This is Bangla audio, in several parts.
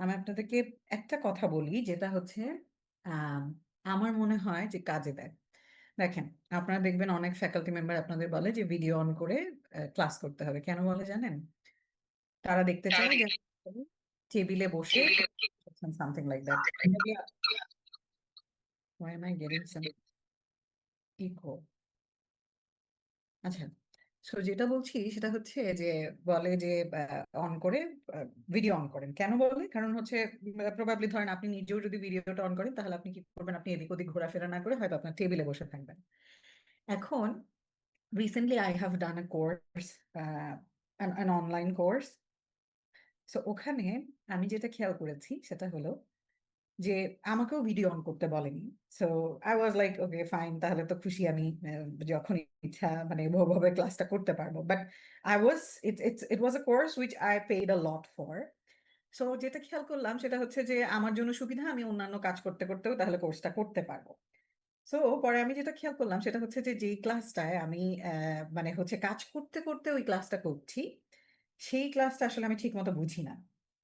আমি আপনাদেরকে একটা কথা বলি, যেটা হচ্ছে আম, আমার মনে হয় যে কাজে দেয়। দেখেন, আপনারা দেখবেন অনেক ফ্যাকাল্টি মেম্বার আপনাদের বলে যে ভিডিও অন করে ক্লাস করতে হবে। কেন বলে জানেন? তারা দেখতে চায় যে টেবিলে বসে something like that. Why am I getting some echo? আচ্ছা, সো যেটা বলছি সেটা হচ্ছে যে বলে যে অন করে ভিডিও অন করেন। কেন বলে? কারণ হচ্ছে প্রবাবলি ধরেন আপনি নিজেও যদি ভিডিওটা অন করেন, তাহলে আপনি কি করবেন? আপনি এদিক ওদিক ঘোরাফেরা না করে হয়তো আপনার টেবিলে বসে থাকবেন। এখন recently I have done a course, an online course. So ওখানে আমি যেটা খেয়াল করেছি সেটা হলো যে আমাকেও ভিডিও অন করতে বলেনি। So I was like okay fine, তাহলে তো খুশি আমি, যখন ইচ্ছা মানে ভাবে ক্লাসটা করতে পারবো। But I was it was a course which I paid a lot for. So যেটা খেয়াল করলাম সেটা হচ্ছে যে আমার জন্য সুবিধা, আমি অন্যান্য কাজ করতে করতেও তাহলে কোর্সটা করতে পারবো। সো পরে আমি যেটা খেয়াল করলাম সেটা হচ্ছে যে যেই ক্লাসটায় আমি মানে হচ্ছে কাজ করতে করতে ওই ক্লাসটা করছি, সেই ক্লাসটা আসলে আমি ঠিক মতো বুঝি না।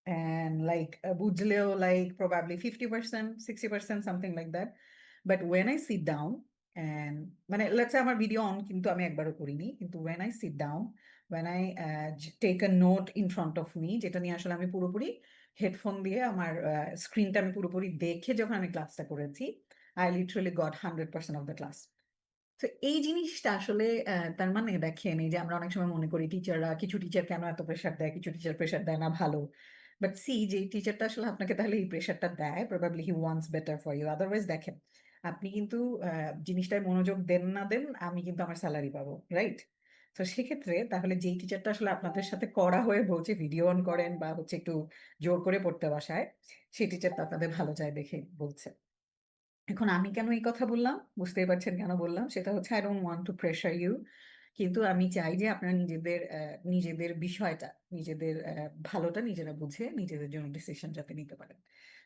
অ্যান্ড লাইক বুঝলেও like probably 50%, 60%, something like that. But when I sit down and মানে লেটস সে আমার ভিডিও অন কিন্তু আমি একবারও করিনি, কিন্তু when I sit down, when I take a note in front of me, যেটা নিয়ে আসলে আমি পুরোপুরি হেডফোন দিয়ে আমার স্ক্রিনটা আমি পুরোপুরি দেখে যখন আমি ক্লাসটা করেছি, I literally got 100% of the class. তো এই জিনিসটা আসলে তার মানে দেখেন, এই যে আমরা অনেক সময় মনে করি টিচাররা, কিছু টিচার কেন এত প্রেশার দেয়, কিছু টিচার প্রেশার দেয় না, ভালো। বাট সি, যে টিচারটা আসলে আপনাকে তাহলে এই প্রেশারটা দেয়, probably he wants better for you. Otherwise দেখেন, আপনি কিন্তু জিনিসটায় মনোযোগ দেন না দেন, আমি কিন্তু আমার স্যালারি পাবো, রাইট? তো সেক্ষেত্রে তাহলে যেই টিচারটা আসলে আপনাদের সাথে কড়া হয়ে বলছে ভিডিও অন করেন বা হচ্ছে একটু জোর করে পড়তে বসায়, সেই টিচারটা আপনাদের ভালো যায় দেখে বলছে। এখন আমি কেন এই কথা বললাম, বুঝতেই পারছেন কেন বললাম। সেটা হচ্ছে I don't want to pressure you, কিন্তু আমি চাই যে আপনারা নিজেদের নিজেদের বিষয়টা, নিজেদের ভালোটা নিজেরা বুঝে নিজেদের জন্য ডিসিশন যাতে নিতে পারেন।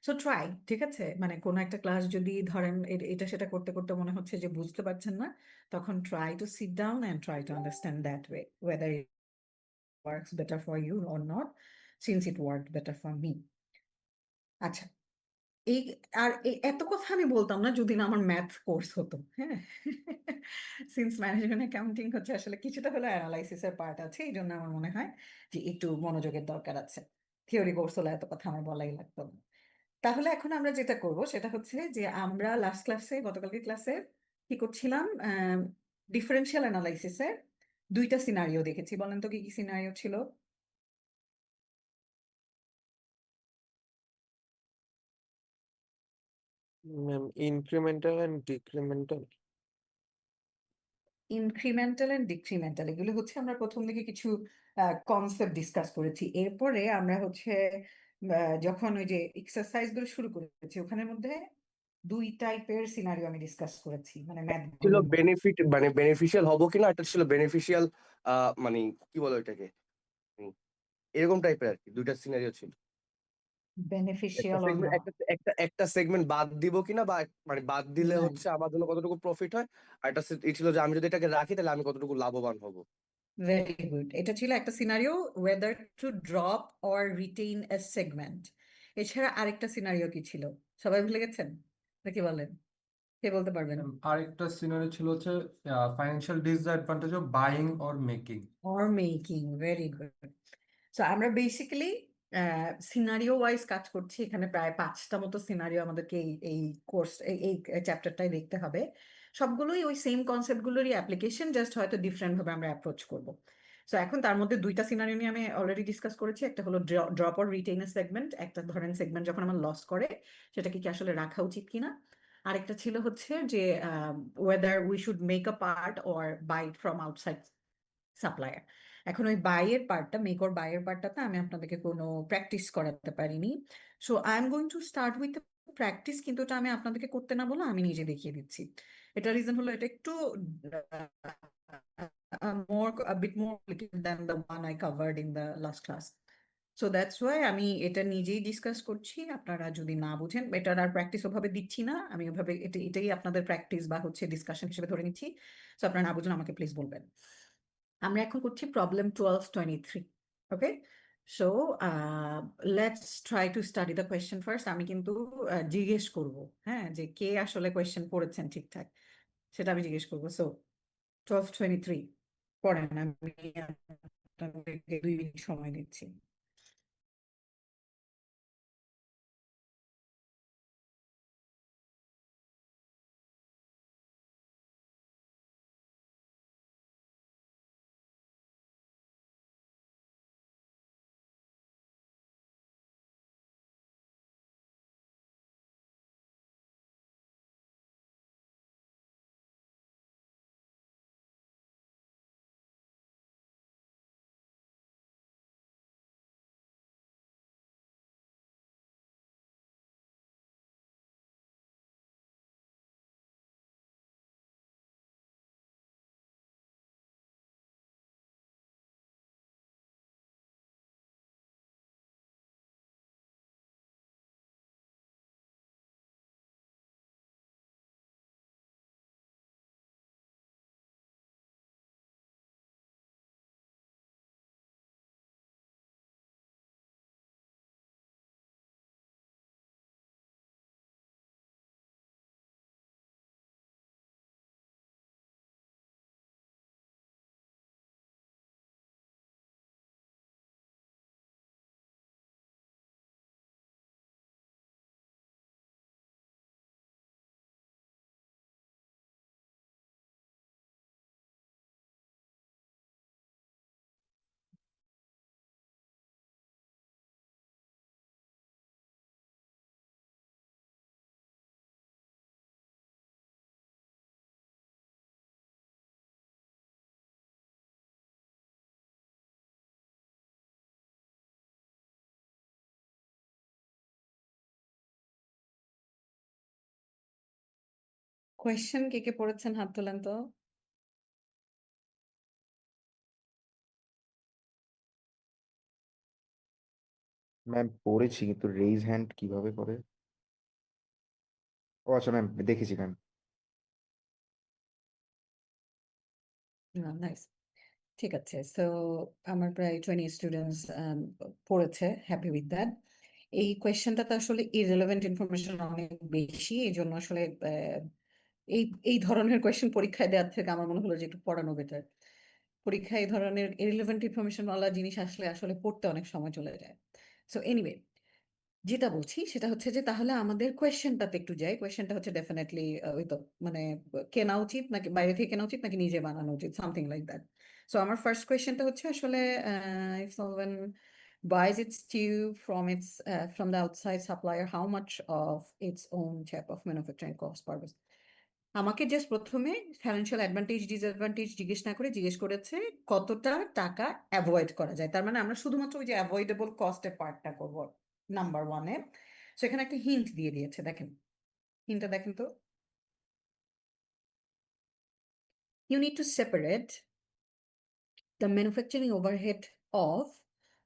সো ট্রাই, ঠিক আছে? মানে কোনো একটা ক্লাস যদি ধরেন এটা সেটা করতে করতে মনে হচ্ছে যে বুঝতে পারছেন না, তখন try to sit down and try to understand that way whether it works better for you or not, since it work better for me. আচ্ছা, এই আর এত কথা আমি বলতাম না যদি না আমার ম্যাথ কোর্স হতো, হ্যাঁ। সিন্স ম্যানেজমেন্ট অ্যাকাউন্টিং হচ্ছে আসলে কিছুটা হলো অ্যানালাইসিসের পার্ট আছে, এই জন্য আমার মনে হয় যে একটু মনোযোগের দরকার আছে। থিওরি কোর্স হলে এত কথা আমার বলাই লাগতো না। তাহলে এখন আমরা যেটা করব সেটা হচ্ছে যে আমরা লাস্ট ক্লাসে, গতকালকে ক্লাসে কি করছিলাম, ডিফারেন্সিয়াল অ্যানালাইসিসের দুইটা সিনারিও দেখেছি। বলেন তো কি কি সিনারিও ছিল? Ma'am, incremental and decremental. Incremental and decremental, এগুলো হচ্ছে আমরা প্রথম দিকে কিছু কনসেপ্ট ডিসকাস করেছি। এরপরে আমরা হচ্ছে যখন ওই যে এক্সারসাইজ গুলো শুরু করেছি, ওখানের মধ্যে দুই টাইপের সিনারিও আমি ডিসকাস করেছি, মানে ম্যাথ ছিল গুলোর মধ্যে। বেনিফিট, মানে বেনিফিশিয়াল হবো কিনা, এটা ছিল বেনিফিশিয়াল। মানে কি বলো এটাকে, উম, এরকম টাইপের আর কি দুইটা সিনারিও ছিল। একটা বেনিফিশিয়াল অর সেগমেন্ট, নট? একটা সেগমেন্ট বাদ দিব কিনা, বা মানে বাদ দিলে হচ্ছে আমার জন্য কতটুকু প্রফিট হয়। আর একটা ছিল যে আমি যদি এটাকে রাখি তাহলে আমি কতটুকু লাভবান হব। ভেরি গুড, এটা ছিল একটা scenario, weather to drop or retain A segment. এছাড়া আরেকটা সিনারিও কি ছিল? সবাই ভুলে গেছেন নাকি? বলেন, কে বলতে পারবেন? আরেকটা সিনারি ছিল হচ্ছে financial disadvantage of buying or making. Or making, very good. So আমরা বেসিক্যালি সিনারিও ওয়াইজ কাজ করছি। এখানে প্রায় 5টা মতো সিনারিও আমাদেরকে এই কোর্স, এই চ্যাপ্টারটাই দেখতে হবে। সবগুলোই ওই সেম কনসেপ্টগুলোরই অ্যাপ্লিকেশন, জাস্ট হয়তো ডিফারেন্ট ভাবে আমরা অ্যাপ্রোচ করব। সো এখন তার মধ্যে দুইটা সিনারিও নিয়ে আমি অলরেডি ডিসকাস করেছি। একটা হলো ড্রপ অর রিটেইনের সেগমেন্ট, একটা ধরেন সেগমেন্ট যখন আমার লস করে সেটাকে কি আসলে রাখা উচিত কিনা। আরেকটা ছিল হচ্ছে যে whether we should make a part or buy from outside supplier. এখন ওই বাইয়ের পার্টটা, মেক ওর বাইয়ের পার্টটাতে আমি আপনাদেরকে কোনো প্র্যাকটিস করাতে পারিনি। So I am going to start with practice, কিন্তু এটা আমি আপনাদেরকে করতে না বলে আমি নিজে দেখিয়ে দিচ্ছি। এটা রিজন হলো এটা একটু more bit more than the one I covered in the last class. So that's why আমি এটা নিজেই ডিসকাস করছি। আপনারা যদি না বুঝেন, এটার আর প্র্যাকটিস ওভাবে দিচ্ছি না আমি, ওভাবে এটাই আপনাদের প্র্যাকটিস বা হচ্ছে ডিসকাশন হিসেবে ধরে নিচ্ছি। সো আপনারা না বুঝুন আমাকে প্লিজ বলবেন। আমরা এখন করছি problem 1223। Okay, so let's try to study the question first. আমি কিন্তু জিজ্ঞেস করব, হ্যাঁ, যে কে আসলে কোয়েশ্চেন পড়েছেন ঠিকঠাক, সেটা আমি জিজ্ঞেস করবো। সো 12:23 পড়েন, আমি আপনাদেরকে 2 মিনিট সময় দিচ্ছি। কোয়েশ্চেন কে কে পড়েছেন হাত তোলেন তো। ম্যাম পড়েছি, কিন্তু রেইজ হ্যান্ড কিভাবে করে? ও আচ্ছা ম্যাম, দেখেছি ম্যাম। নাইস, ঠিক আছে। সো আমার প্রায় 20 স্টুডেন্টস পড়েছে, হ্যাপি উইথ দ্যাট। এই কোয়েশ্চেনটা তো আসলে ইররিলেভেন্ট ইনফরমেশন অনেক বেশি, এই জন্য আসলে এই এই ধরনের কোয়েশ্চেন পরীক্ষায় দেওয়ার থেকে আমার মনে হলো যে একটু পড়ানো বেটার। পরীক্ষায় এই ধরনের ইররিলেভেন্ট ইনফরমেশন ওয়ালা জিনিস আসলে আসলে পড়তে অনেক সময় চলে যায়। সো এনিওয়ে, যেটা বলছি সেটা হচ্ছে যে তাহলে আমাদের কোয়েশ্চেনটাতে একটু যাই। কোয়েশ্চেনটা হচ্ছে ডেফিনেটলি ওই তো মানে কেনা উচিত নাকি বাইরে থেকে কেনা উচিত নাকি নিজে বানানো উচিত, সামথিং লাইক দ্যাট। সো আমার ফার্স্ট কোয়েশ্চেনটা হচ্ছে আসলে if someone buys its stew from the outside supplier, how much of its own type of manufacturing cost purpose? আমাকে জাস্ট প্রথমে ফাইন্যান্সিয়াল অ্যাডভান্টেজ ডিসঅ্যাডভান্টেজ জিজ্ঞেস না করে জিজ্ঞেস করেছে কতটা টাকা অ্যাভয়েড করা যায়। তার মানে আমরা শুধুমাত্র ওই যে অ্যাভয়েডেবল কস্টের পার্টটা করবো নাম্বার ওয়ানে। সেখানে একটা হিন্ট দিয়ে দিয়েছে, দেখেন হিন্টটা দেখেন তো। You need to separate the manufacturing overhead of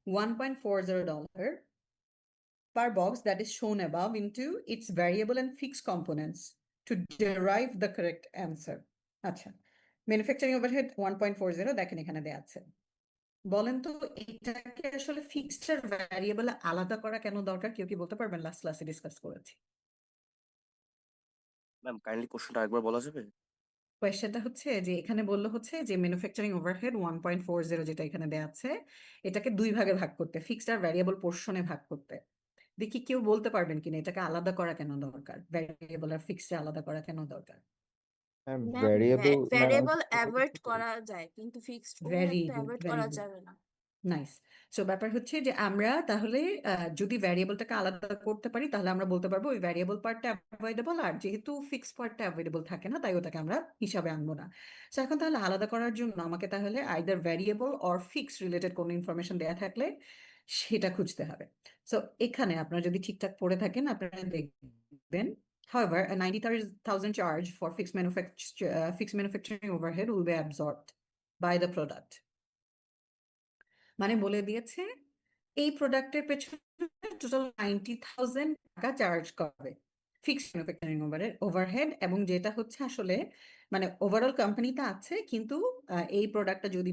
$1.40 per box that is shown above into its variable and fixed components to derive the correct answer. আচ্ছা, ম্যানুফ্যাকচারিং ওভারহেড 1.40 দেখেন এখানে দেয়া আছে। বলেন তো এটাকে আসলে ফিক্সড আর ভ্যারিয়েবল আলাদা করা কেন দরকার? কেউ কি বলতে পারবেন? লাস্ট ক্লাসে ডিসকাস করেছি। ম্যাম কাইন্ডলি কোশ্চেনটা আরেকবার বলা যাবে? কোয়েশ্চেনটা হচ্ছে যে এখানে বললো হচ্ছে যে ম্যানুফ্যাকচারিং ওভারহেড 1.40 যেটা এখানে দেয়া আছে, এটাকে 2 ভাগে ভাগ করতে, ফিক্সড আর ভ্যারিয়েবল পোর্শনে ভাগ করতে। দেখি কেউ বলতে পারবেন কিনা এটাকে আলাদা করা কেন দরকার, ভ্যারিয়েবল আর ফিক্সড আলাদা করা কেন দরকার? ম্যাম ম্যাম ভ্যারিয়েবল ম্যাম আমি ভ্যারিয়েবল অ্যাভয়েড করা যায় কিন্তু ফিক্সড ভেরি ওভারহেড তো গুড, অ্যাভয়েড ভেরি করা গুড, যাবে না। নাইস। সো ব্যাপার হচ্ছে যে আমরা তাহলে যদি ভ্যারিয়েবলটাকে আলাদা করতে পারি তাহলে আমরা বলতে পারবো ওই ভ্যারিয়েবল পার্টটা অ্যাভয়েডেবল, আর যেহেতু ফিক্সড পার্টটা অ্যাভয়েডেবল থাকে না তাই ওটাকে আমরা হিসাবে আনবো না। সো এখন তাহলে আলাদা করার জন্য আমাকে তাহলে either variable or fix related কোনো ইনফরমেশন দেয়া থাকলে সেটা খুঁজতে হবে। সো এখানে আপনারা যদি ঠিকঠাক পড়ে থাকেন আপনারা দেখবেন, however a 90,000 charge for fixed manufacturing overhead will be absorbed by the product। মানে বলে দিয়েছে এই প্রোডাক্টের পেছনে টোটাল 90,000 টাকা চার্জ করবে ফিক্সড ম্যানুফ্যাকচারিং ওভারহেড, এবং যেটা হচ্ছে আসলে মানে ওভারঅল কোম্পানিতে আছে, কিন্তু এই প্রোডাক্টটা যদি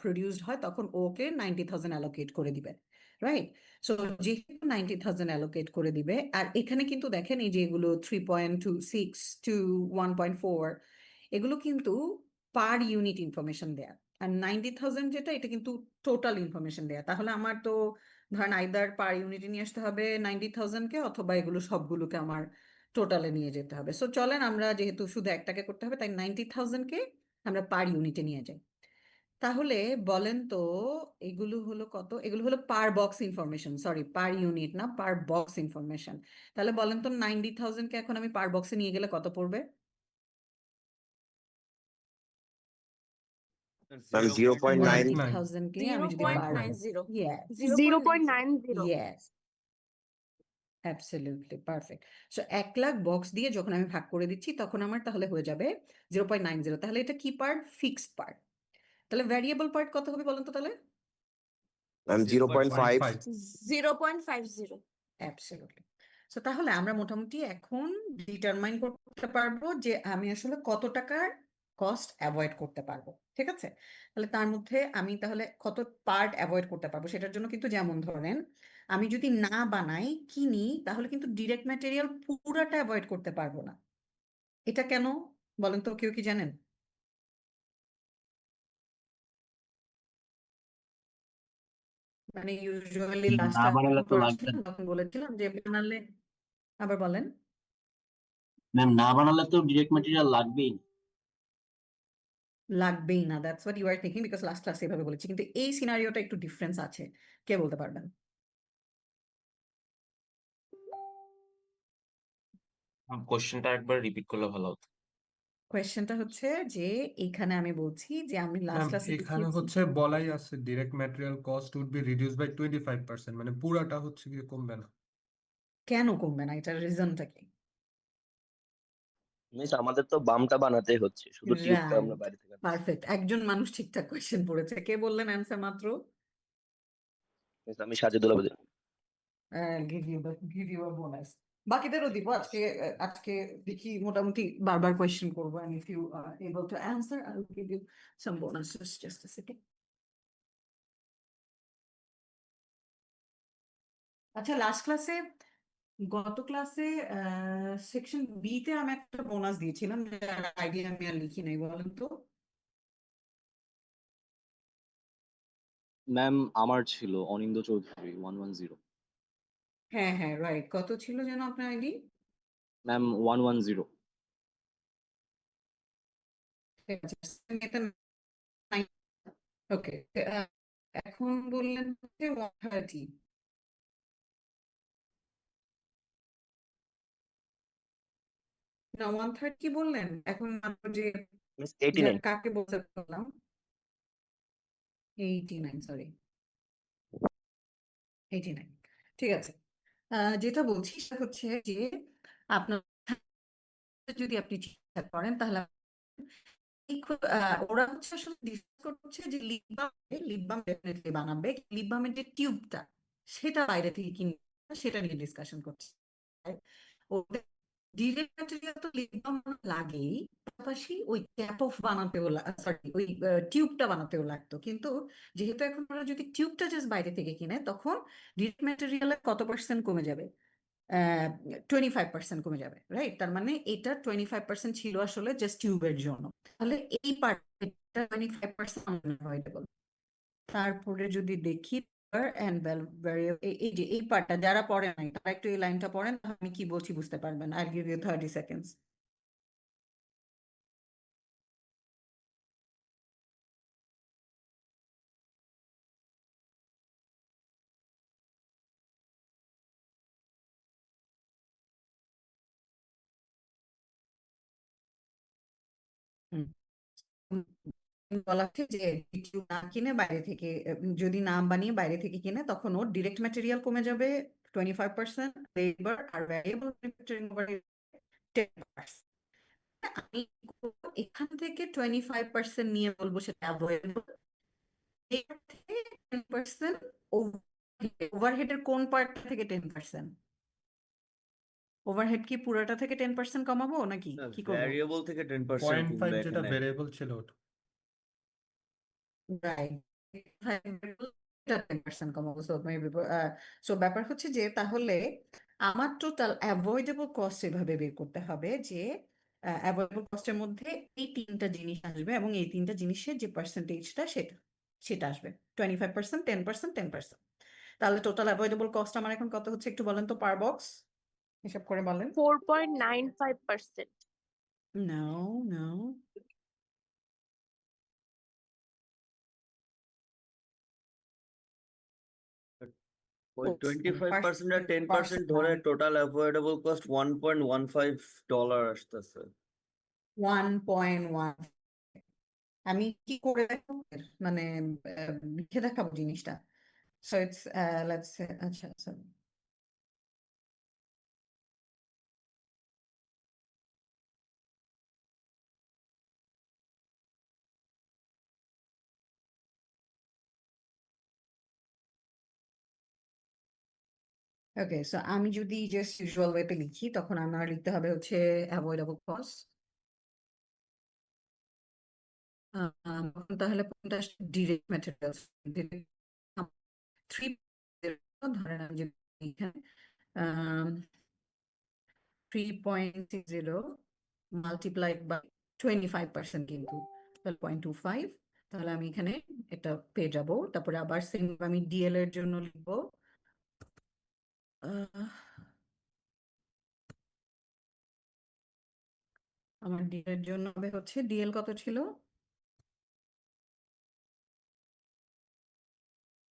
প্রডিউসড হয় তখন ওকে 90,000 অ্যালোকেট করে দিবে। রাইট? সো যেহেতু 90,000 অ্যালোকেট করে দিবে, আর এখানে কিন্তু দেখেন এই যে এগুলো 3.26 টু 1.4, এগুলো কিন্তু পার ইউনিট ইনফরমেশন দেয়া। আর 90,000 যেটা, এটা কিন্তু টোটাল ইনফরমেশন দেয়া। তাহলে আমার তো ধরেন আইদার পার ইউনিটে নিয়ে আসতে হবে 90,000-কে, অথবা এগুলো সবগুলোকে আমার টোটালে নিয়ে যেতে হবে। সো চলেন আমরা, যেহেতু শুধু একটাকে করতে হবে, তাই 90,000-কে আমরা পার ইউনিটে নিয়ে যাই। তাহলে বলেন তো, এগুলো হলো কত? এগুলো হলো পার box information, sorry per unit না, পার বক্স ইনফরমেশন। তাহলে বলেন তো 90,000-কে এখন আমি পার বক্সে নিয়ে গেলে কত পড়বে? ম্যাম 0.9 0.9 90,000-কে আমি যদি পার 0.90 yes 0.90 yes absolutely perfect. So 1,00,000 box দিয়ে যখন আমি ভাগ করে দিচ্ছি, তখন আমার তাহলে হয়ে যাবে 0.90। তাহলে এটা কি পার্ট? Fixed part. তাহলে ভ্যারিয়েবল পার্ট কত হবে বলেন তো তাহলে? Ma'am 0.5 0.5 0.50 absolutely. সো তাহলে আমরা মোটামুটি এখন ডিটারমাইন করতে পারবো যে আমি আসলে কত টাকার কস্ট অ্যাভয়েড করতে পারবো। ঠিক আছে? তাহলে তার মধ্যে আমি তাহলে কত পার্ট অ্যাভয়েড করতে পারবো সেটার জন্য কিন্তু, যেমন ধরেন আমি যদি না বানাই, কিনি, তাহলে কিন্তু ডিরেক্ট ম্যাটেরিয়াল পুরাটা অ্যাভয়েড করতে পারবো না। এটা কেন বলেন তো, কেউ কি জানেন? মানে ইউজুয়ালি লাস্ট না বানালে তো যখন লাগবে ছিলাম না তখন বলেছিলাম যে বানালে, আবার বলেন। ম্যাম, না বানালে তো ডিরেক্ট ম্যাটেরিয়াল লাগবেই না। লাগবেই না, that's what you are thinking, because last ক্লাসে এভাবে বলেছি, কিন্তু এই সিনারিওটা একটু ডিফারেন্স আছে। কে বলতে পারবেন? কোশ্চেনটা একবার রিপিট করলে ভালো হতো। কোয়েশ্চেনটা হচ্ছে যে এইখানে আমি বলছি যে আমি লাস্ট ম্যাম, ক্লাসে এখানে দেখিয়েছি। হচ্ছে বলাই আছে direct material cost would be reduce by 25%, মানে পুরাটা হচ্ছে কি কমবে না। কেন কমবে না? এটার রিজনটা কি? মিস আমাদের তো বামটা বানাতে হচ্ছে, শুধু টিউবটা আমরা রাইট, বাইরে থেকে আনছি। পারফেক্ট। একজন মানুষ ঠিকঠাক কোয়েশ্চেন পড়েছে। কে বললেন অ্যান্সার মাত্র? মিস আমি Sajedul Abedin. Give you a bonus. বাকিদেরও দিব আজকে। আজকে দেখি মোটামুটি বারবার কোয়েশ্চেন করবো, and if you are able to answer, I will give you some bonuses. Just a second. আচ্ছা, লাস্ট ক্লাসে, গত ক্লাসে সেকশন বি তে আমি একটা বোনাস দিয়েছিলাম, যার আইডিয়া আমি আর লিখি নাই, বলেন তো। ম্যাম আমার ছিল অনিন্দ চৌধুরী 110। হ্যাঁ হ্যাঁ, রাইট। কত ছিল যেন আপনার আইডি? ম্যাম 110। ঠিক আছে, ওকে। এখন বললেন হচ্ছে 130। না, 130 কি বললেন? এখন আমরা যে মিস 89। কাকে বলতে বললাম? 89, সরি 89। ঠিক আছে। যেটা বলছি সেটা হচ্ছে যে আপনার যদি আপনি ঠিকঠাক করেন, তাহলে ওরা হচ্ছে আসলে ডিসকাস করছে যে লিপ বাম ডেফিনেটলি বানাবে, লিপ বামের যে টিউবটা সেটা বাইরে থেকে কিনবে, সেটা নিয়ে ডিসকাশন করছে। ওদের ডিরেক্ট ম্যাটেরিয়াল তো লিপ বাম লাগেই, পাশাপাশি ওই ক্যাপ অফ বানাতেও, সরি ওই টিউবটা বানাতেও লাগতো। কিন্তু যেহেতু এখন ওরা যদি টিউবটা জাস্ট বাইরে থেকে কিনে, তখন ডিরেক্ট ম্যাটেরিয়ালের কত পার্সেন্ট কমে যাবে? 25% কমে যাবে, রাইট? তার মানে এটা 25% ছিল আসলে জাস্ট টিউবের জন্য। তাহলে এই পার্টটা 25% অ্যাভয়েডেবল। তারপরে যদি দেখি এই যে এই পার্টটা যারা পড়ে নাই, তারা একটু এই লাইনটা পড়েন, তাহলে আমি কি বলছি বুঝতে পারবেন। I give you 30 seconds. বলা হচ্ছে যে টিউব না কিনে বাইরে থেকে, যদি না বানিয়ে বাইরে থেকে কিনে, তখন ওর ডিরেক্ট ম্যাটেরিয়াল কমে যাবে 25%, লেবার আর ভ্যারিয়েবল ম্যানুফ্যাকচারিং ওভারহেড 10%। আমি এখান থেকে 25% নিয়ে বলবো সেটা অ্যাভয়েডেবল। এর থেকে 10% ওভারহেডের কোন পার্টটা থেকে 10%? ওভারহেড কি পুরোটা থেকে 10% কমাবো নাকি কি করবো? ভ্যারিয়েবল থেকে 10% 0.5 কমবে যেটা এখানে। ভেরিয়েবল ছিল ওটা। রাইট। 10% কমাবো। সো ব্যাপার হচ্ছে যে তাহলে আমার টোটাল অ্যাভয়েডেবল কস্ট এভাবে বের করতে হবে যে অ্যাভয়েডেবল কস্টের মধ্যে এই তিনটা জিনিস আসবে এবং এই তিনটা জিনিসের যে পার্সেন্টেজটা সেটা সেটা আসবে 25%, 10%, 10%। তাহলে টোটাল অ্যাভয়েডেবল কস্ট আমার এখন কত হচ্ছে একটু বলেন তো পার বক্স, হিসাব করে বলেন। 4.95%. নো নো, ওই 25% আর 10% পার্সেন্ট ধরে টোটাল অ্যাভয়েডেবল কস্ট $1.15 আসতেছে। 1.1। আমি কি করে দেখাবো? মানে লিখে দেখাবো জিনিসটা। সো ইটস লেটস সে, আচ্ছা আচ্ছা ওকে। সো আমি যদি জাস্ট ইউজুয়াল ওয়েতে লিখি তখন আমার লিখতে হবে হচ্ছে অ্যাভয়েডেবল কস্ট। তাহলে কোনটা ডিরেক্ট ম্যাটেরিয়ালস, থ্রি, ধরেন আমি যদি এখানে 3.60 মাল্টিপ্লাইড বাই 25% কিন্তু তাহলে 0.25। তাহলে আমি এখানে এটা পেয়ে যাব। তারপরে আবার সেম আমি ডিএল এর জন্য লিখবো আমার ডিএল এর জন্য হবে হচ্ছে ডিএল কত ছিল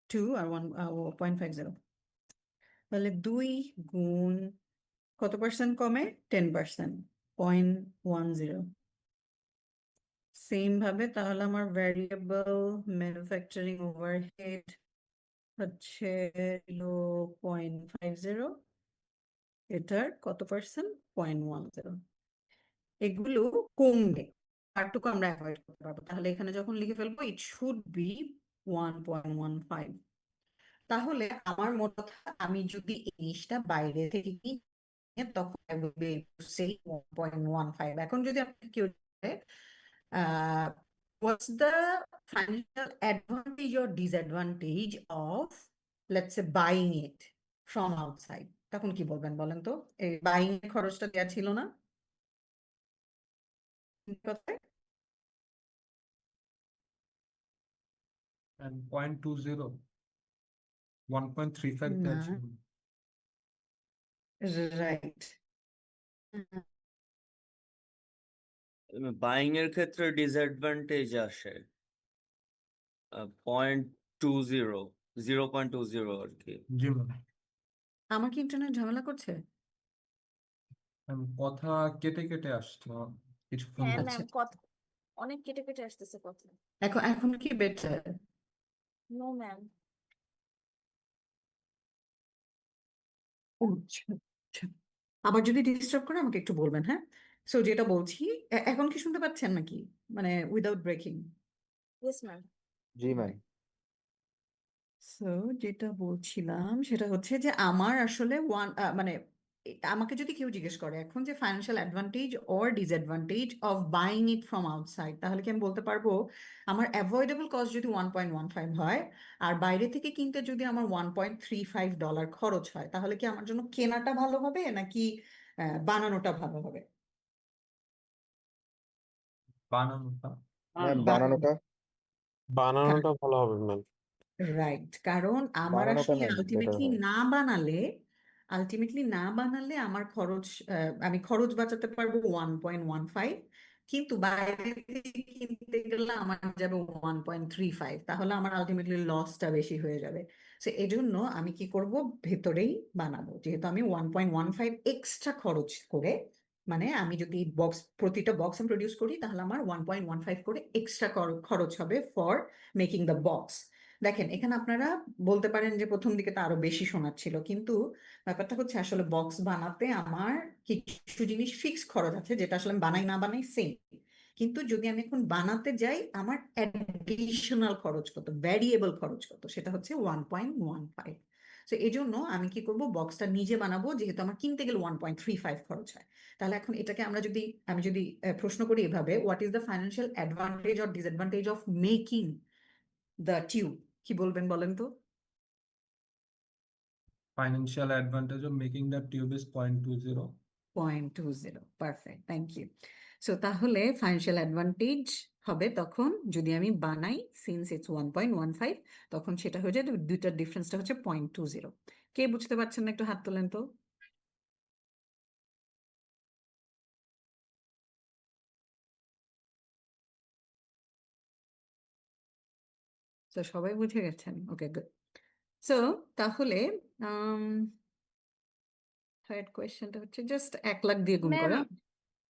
2 আর 1.50। তাহলে 2 গুণ কত পার্সেন্ট কমে 10%, 0.10। সেম ভাবে তাহলে আমার ভ্যারিয়েবল ম্যানুফ্যাকচারিং ওভারহেড হচ্ছে 0.50, এটার কত পার্সেন্ট 0.10। এগুলো কমবে, আরটুকু আমরা অ্যাভয়েড করতে পারবো। তাহলে এখানে যখন লিখে ফেলবো ইট শুড বি 1.15। তাহলে আমার মোট কথা আমি যদি এই জিনিসটা বাইরে থেকে কিনি তখন I will be able to say 1.15। এখন যদি আপনি কেউ what's the financial advantage or disadvantage of let's say buying it from outside, তখন কি বলবেন বলেন তো? এই বাইং এর খরচটা দেওয়া ছিল না কথায়? And 0.20, 1.35 দেওয়া না, ছিল। রাইট। বাইং এর ক্ষেত্রে ডিসঅ্যাডভান্টেজ আসে 0.20, 0.20 আর কি। জি ম্যাম। আমার কি ইন্টারনেট ঝামেলা করছে? কথা কেটে কেটে আসছে কিছুক্ষণ হ্যাঁ ধরে। আচ্ছা, ম্যাম, কথা অনেক কেটে কেটে আসতেছে কথা। এখন কি বেটার? No ma'am. আচ্ছা আচ্ছা। আবার যদি ডিস্টার্ব করে আমাকে একটু বলবেন, হ্যাঁ? সো যেটা বলছি এখন কি শুনতে পাচ্ছেন নাকি, মানে উইদাউট ব্রেকিং? Yes ma'am. জি ম্যাম। সো যেটা বলছিলাম সেটা হচ্ছে যে আমার আসলে মানে আমাকে যদি কেউ জিজ্ঞেস করে এখন যে financial advantage or disadvantage of buying it from outside, তাহলে কি আমি বলতে পারবো আমার অ্যাভয়েডেবল কস্ট যদি 1.15 হয় আর বাইরে থেকে কিনতে যদি আমার $1.35 খরচ হয়, তাহলে কি আমার জন্য কেনাটা ভালো হবে নাকি বানানোটা ভালো হবে? বানানোটা। ম্যাম বানানো, বানানোটা ভালো হবে ম্যাম। রাইট। কারণ আমার বানানোটা আসলে ম্যাম বেটার হয়। আলটিমেটলি না বানালে আমার খরচ আমি খরচ বাঁচাতে পারবো 1.15, কিন্তু বাইরে থেকে কিনতে গেলে আমার যাবে 1.35, তাহলে আমার আলটিমেটলি লসটা বেশি হয়ে যাবে। সো এই জন্য আমি কি করব, ভেতরেই বানাবো। যেহেতু আমি 1.15 এক্সট্রা খরচ করে, মানে আমি যদি প্রতিটা বক্স আমি প্রডিউস করি তাহলে আমার 1.15 করে এক্সট্রা খরচ হবে ফর মেকিং দ্য বক্স। দেখেন এখানে আপনারা বলতে পারেন যে প্রথম দিকে তো আরো বেশি শোনাচ্ছিল, কিন্তু ব্যাপারটা হচ্ছে আসলে বক্স বানাতে আমার কিছু জিনিস ফিক্স খরচ আছে যেটা আসলে আমি বানাই না বানাই সেম, কিন্তু যদি আমি এখন বানাতে যাই আমার অ্যাডিশনাল খরচ কত, ভ্যারিয়েবল খরচ কত, সেটা হচ্ছে 1.15। তো এই জন্য আমি কি করব, বক্সটা নিজে বানাবো, যেহেতু আমার কিনতে গেলে 1.35 খরচ হয়। তাহলে এখন এটাকে আমি যদি প্রশ্ন করি এভাবে, what is the financial advantage or disadvantage of making the tube, কি বলবেন বলেন তো? Financial advantage of making the tube is 0.20. 0.20 perfect thank you so তাহলে ফাইন্যান্সিয়াল অ্যাডভান্টেজ হবে তখন যদি আমি বানাই সিন্স ইটস 1.15 তখন সেটা হয়ে যায় দুইটার ডিফারেন্সটা হচ্ছে 0.20 কে বুঝতে পারছেন না একটু হাত তোলেন তো তো সবাই বুঝে গেছেন ওকে গুড সো তাহলে থার্ড কোয়েশ্চেনটা হচ্ছে জাস্ট 1 লাখ দিয়ে গুণ করা ম্যাম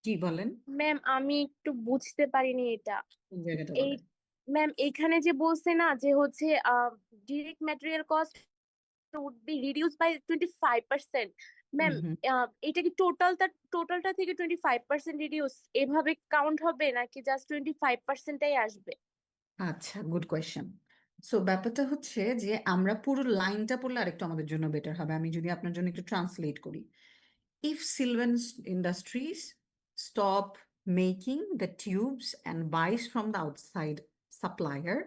জি বলেন ম্যাম আমি একটু বুঝতে পারিনি এটা কোন জায়গাটা এই বলেন ম্যাম এখানে যে বলছে না যে হচ্ছে direct material cost would be reduced by 25%. Ma'am hmm এটা কি টোটালটা থেকে 25% রিডিউস এভাবে কাউন্ট হবে নাকি জাস্ট 25%টাই আসবে? আচ্ছা গুড কোয়েশ্চেন সো ব্যাপারটা হচ্ছে যে আমরা পুরো লাইনটা পড়লে আরেকটু আমাদের জন্য বেটার হবে আমি যদি আপনার জন্য একটু ট্রান্সলেট করি if Sylvan Industries stop making the tubes and buys from the outside supplier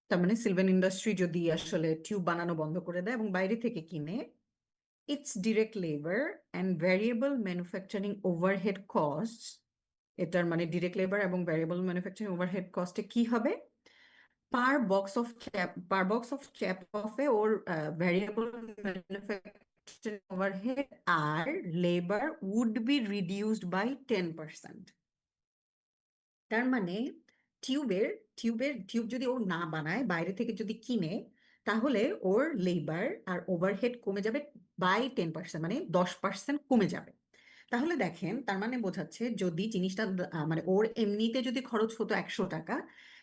তার মানে সিলভান ইন্ডাস্ট্রি যদি আসলে টিউব বানানো বন্ধ করে দেয় এবং বাইরে থেকে কিনে its direct labor and variable manufacturing overhead costs এটার মানে ডিরেক্ট লেবার এবং ভ্যারিয়েবল ম্যানুফ্যাকচারিং ওভারহেড কস্টে কি হবে per box of cap of a or variable manufacturing overhead our labor would be reduced by 10%. তার মানে টিউব যদি ও না বানায় বাইরে থেকে যদি কিনে তাহলে ওর লেবার আর ওভারহেড কমে যাবে বাই 10% মানে 10% কমে যাবে তাহলে দেখেন তার মানে বোঝাচ্ছে যদি জিনিসটা মানে ওর এমনিতে যদি খরচ হতো 100 টাকা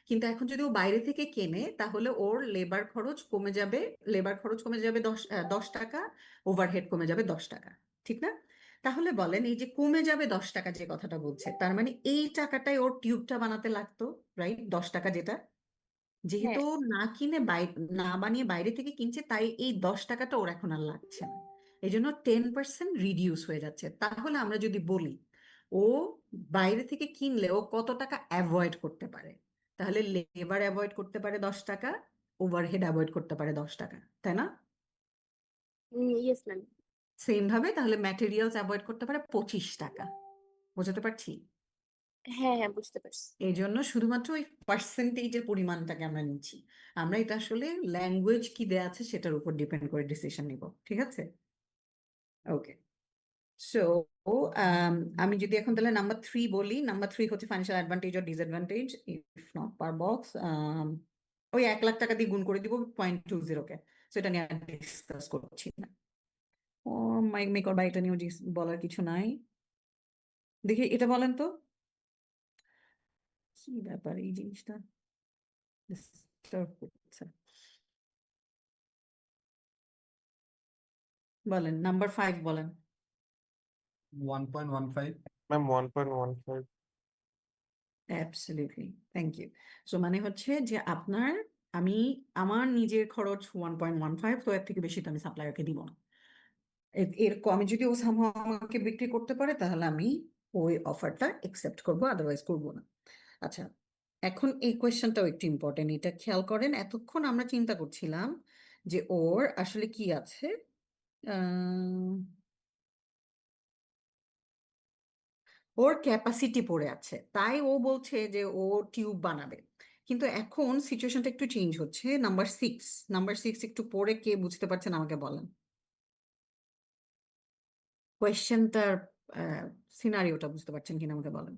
কিন্তু এখন যদি ও বাইরে থেকে কেনে তাহলে ওর লেবার খরচ কমে যাবে 10 টাকা ওভারহেড কমে যাবে 10 টাকা ঠিক না তাহলে বলেন এই যে কমে যাবে 10 টাকা যে কথাটা বলছে তার মানে এই টাকাটাই ওর টিউবটা বানাতে লাগতো রাইট 10 টাকা যেটা যেহেতু হ্যাঁ ও না কিনে না বানিয়ে বাইরে থেকে কিনছে তাই এই 10 টাকাটা ওর এখন আর লাগছে না এই জন্য 10% রিডিউস হয়ে যাচ্ছে তাহলে আমরা যদি বলি ও বাইরে থেকে কিনলে ও কত টাকা অ্যাভয়েড করতে পারে তাহলে লেবার অ্যাভয়েড করতে পারে 10 টাকা ওভারহেড অ্যাভয়েড করতে পারে 10 টাকা তাই না ইয়েস ম্যাম সেম ভাবে তাহলে ম্যাটেরিয়ালস অ্যাভয়েড করতে পারে 25 টাকা বুঝতে পারছি হ্যাঁ হ্যাঁ বুঝতে পারছি এই জন্য শুধুমাত্র ওই পার্সেন্টেজের পরিমাণটাকে আমরা নিচ্ছি আমরা এটা আসলে ল্যাঙ্গুয়েজ কি দেয়া আছে সেটার উপর ডিপেন্ড করে ডিসিশন নিব ঠিক আছে ওকে সো আমি যদি এখন তাহলে নাম্বার 3 বলি নাম্বার 3 হচ্ছে financial advantage or disadvantage if not per box ওই 1 লাখ টাকা দিয়ে গুণ করে দিব 0.20 কে সো এটা নিয়ে ডিসকাস করছি না ও মাইক মেক অর বাইটা নিয়েও বলার কিছু নাই দেখি এটা বলেন তো কি ব্যাপার এই জিনিসটা ডিস্টার্ব করছে বলেন নাম্বার 5 বলেন 1.15. Ma'am 1.15 absolutely thank you so মানে হচ্ছে যে আমার নিজের খরচ 1.15 তো এর থেকে বেশি তো আমি সাপ্লায়ারকে দিব না এর কমে যদি ও somehow আমাকে বিক্রি করতে পারে তাহলে আমি ওই অফারটা একসেপ্ট করবো আদারওয়াইজ করবো না আচ্ছা এখন এই কোয়েশ্চেনটাও একটু ইম্পর্টেন্ট এটা খেয়াল করেন এতক্ষণ আমরা চিন্তা করছিলাম যে ওর আসলে কি আছে ওর ক্যাপাসিটি পড়ে আছে তাই ও বলছে যে ও টিউব বানাবে কিন্তু এখন সিচুয়েশনটা একটু চেঞ্জ হচ্ছে নাম্বার 6 একটু পড়ে কে বুঝতে পারছেন আমাকে বলেন কোয়েশ্চেনটার সিনারিওটা বুঝতে পারছেন কিনা আমাকে বলেন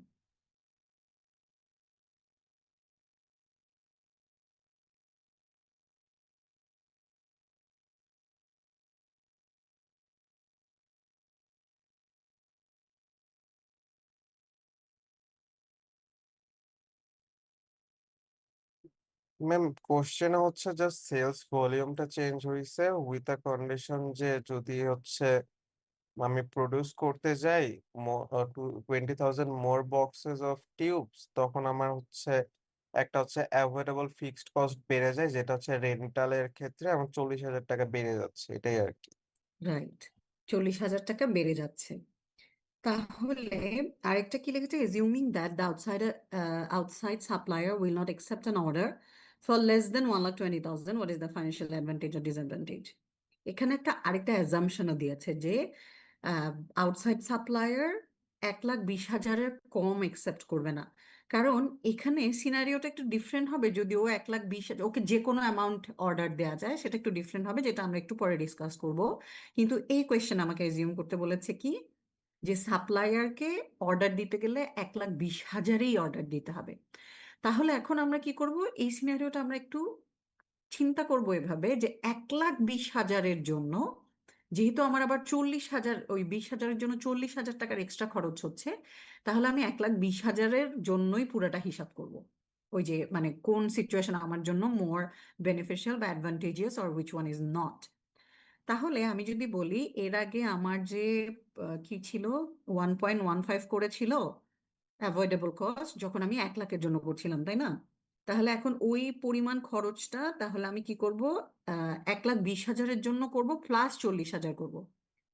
ম্যাম কোশ্চেন হচ্ছে জাস্ট সেলস ভলিউমটা চেঞ্জ হয়েছে উইথ আ কন্ডিশন যে যদি হচ্ছে আমি প্রডিউস করতে যাই 20,000 মোর বক্সেস অফ টিউবস তখন আমার হচ্ছে একটা হচ্ছে অ্যাভয়েডেবল ফিক্সড কস্ট বেড়ে যায় যেটা হচ্ছে রেন্টালের ক্ষেত্রে আমার 40,000 টাকা বেড়ে যাচ্ছে এটাই আর কি রাইট 40,000 টাকা বেড়ে যাচ্ছে তাহলে আরেকটা কি লিখেছে assuming that the outside supplier will not accept an order for less than 1,20,000 what is the financial advantage or disadvantage এখানে একটা আরেকটা অ্যাজাম্পশনও দিয়েছে যে আউটসাইড সাপ্লায়ার 1,20,000-এর কম একসেপ্ট করবে না। কারণ এখানে সিনারিওটা একটু ডিফারেন্ট হবে, যদি ও 1,20,000 ওকে যে কোনো অ্যামাউন্ট অর্ডার দেওয়া যায়, সেটা একটু ডিফারেন্ট হবে, যেটা আমরা একটু পরে ডিসকাস করব। কিন্তু এই কোয়েশ্চেন আমাকে এজিউম করতে বলেছে কি, যে সাপ্লায়ারকে অর্ডার দিতে গেলে 1,20,000-এই অর্ডার দিতে হবে। তাহলে এখন আমরা কি করব, এই সিনারিওটা আমরা একটু চিন্তা করব এভাবে যে 1,20,000-এর জন্য, যেহেতু আমার আবার 40,000, ওই 20,000-এর জন্য 40,000 টাকার এক্সট্রা খরচ হচ্ছে, তাহলে আমি 1,20,000-এর জন্যই পুরাটা হিসাব করব। ওই যে মানে কোন সিচুয়েশন আমার জন্য মোর বেনিফিশিয়াল বা advantageous, or which one is not. তাহলে আমি যদি বলি, এর আগে আমার যে কি ছিল, 1.15 করেছিল অ্যাভয়েডেবল কস্ট, যখন আমি 1,00,000-এর জন্য করছিলাম, তাই না? তাহলে এখন ওই পরিমাণ খরচটা তাহলে আমি কি করব, 1,20,000-এর জন্য করব প্লাস 40,000 করব।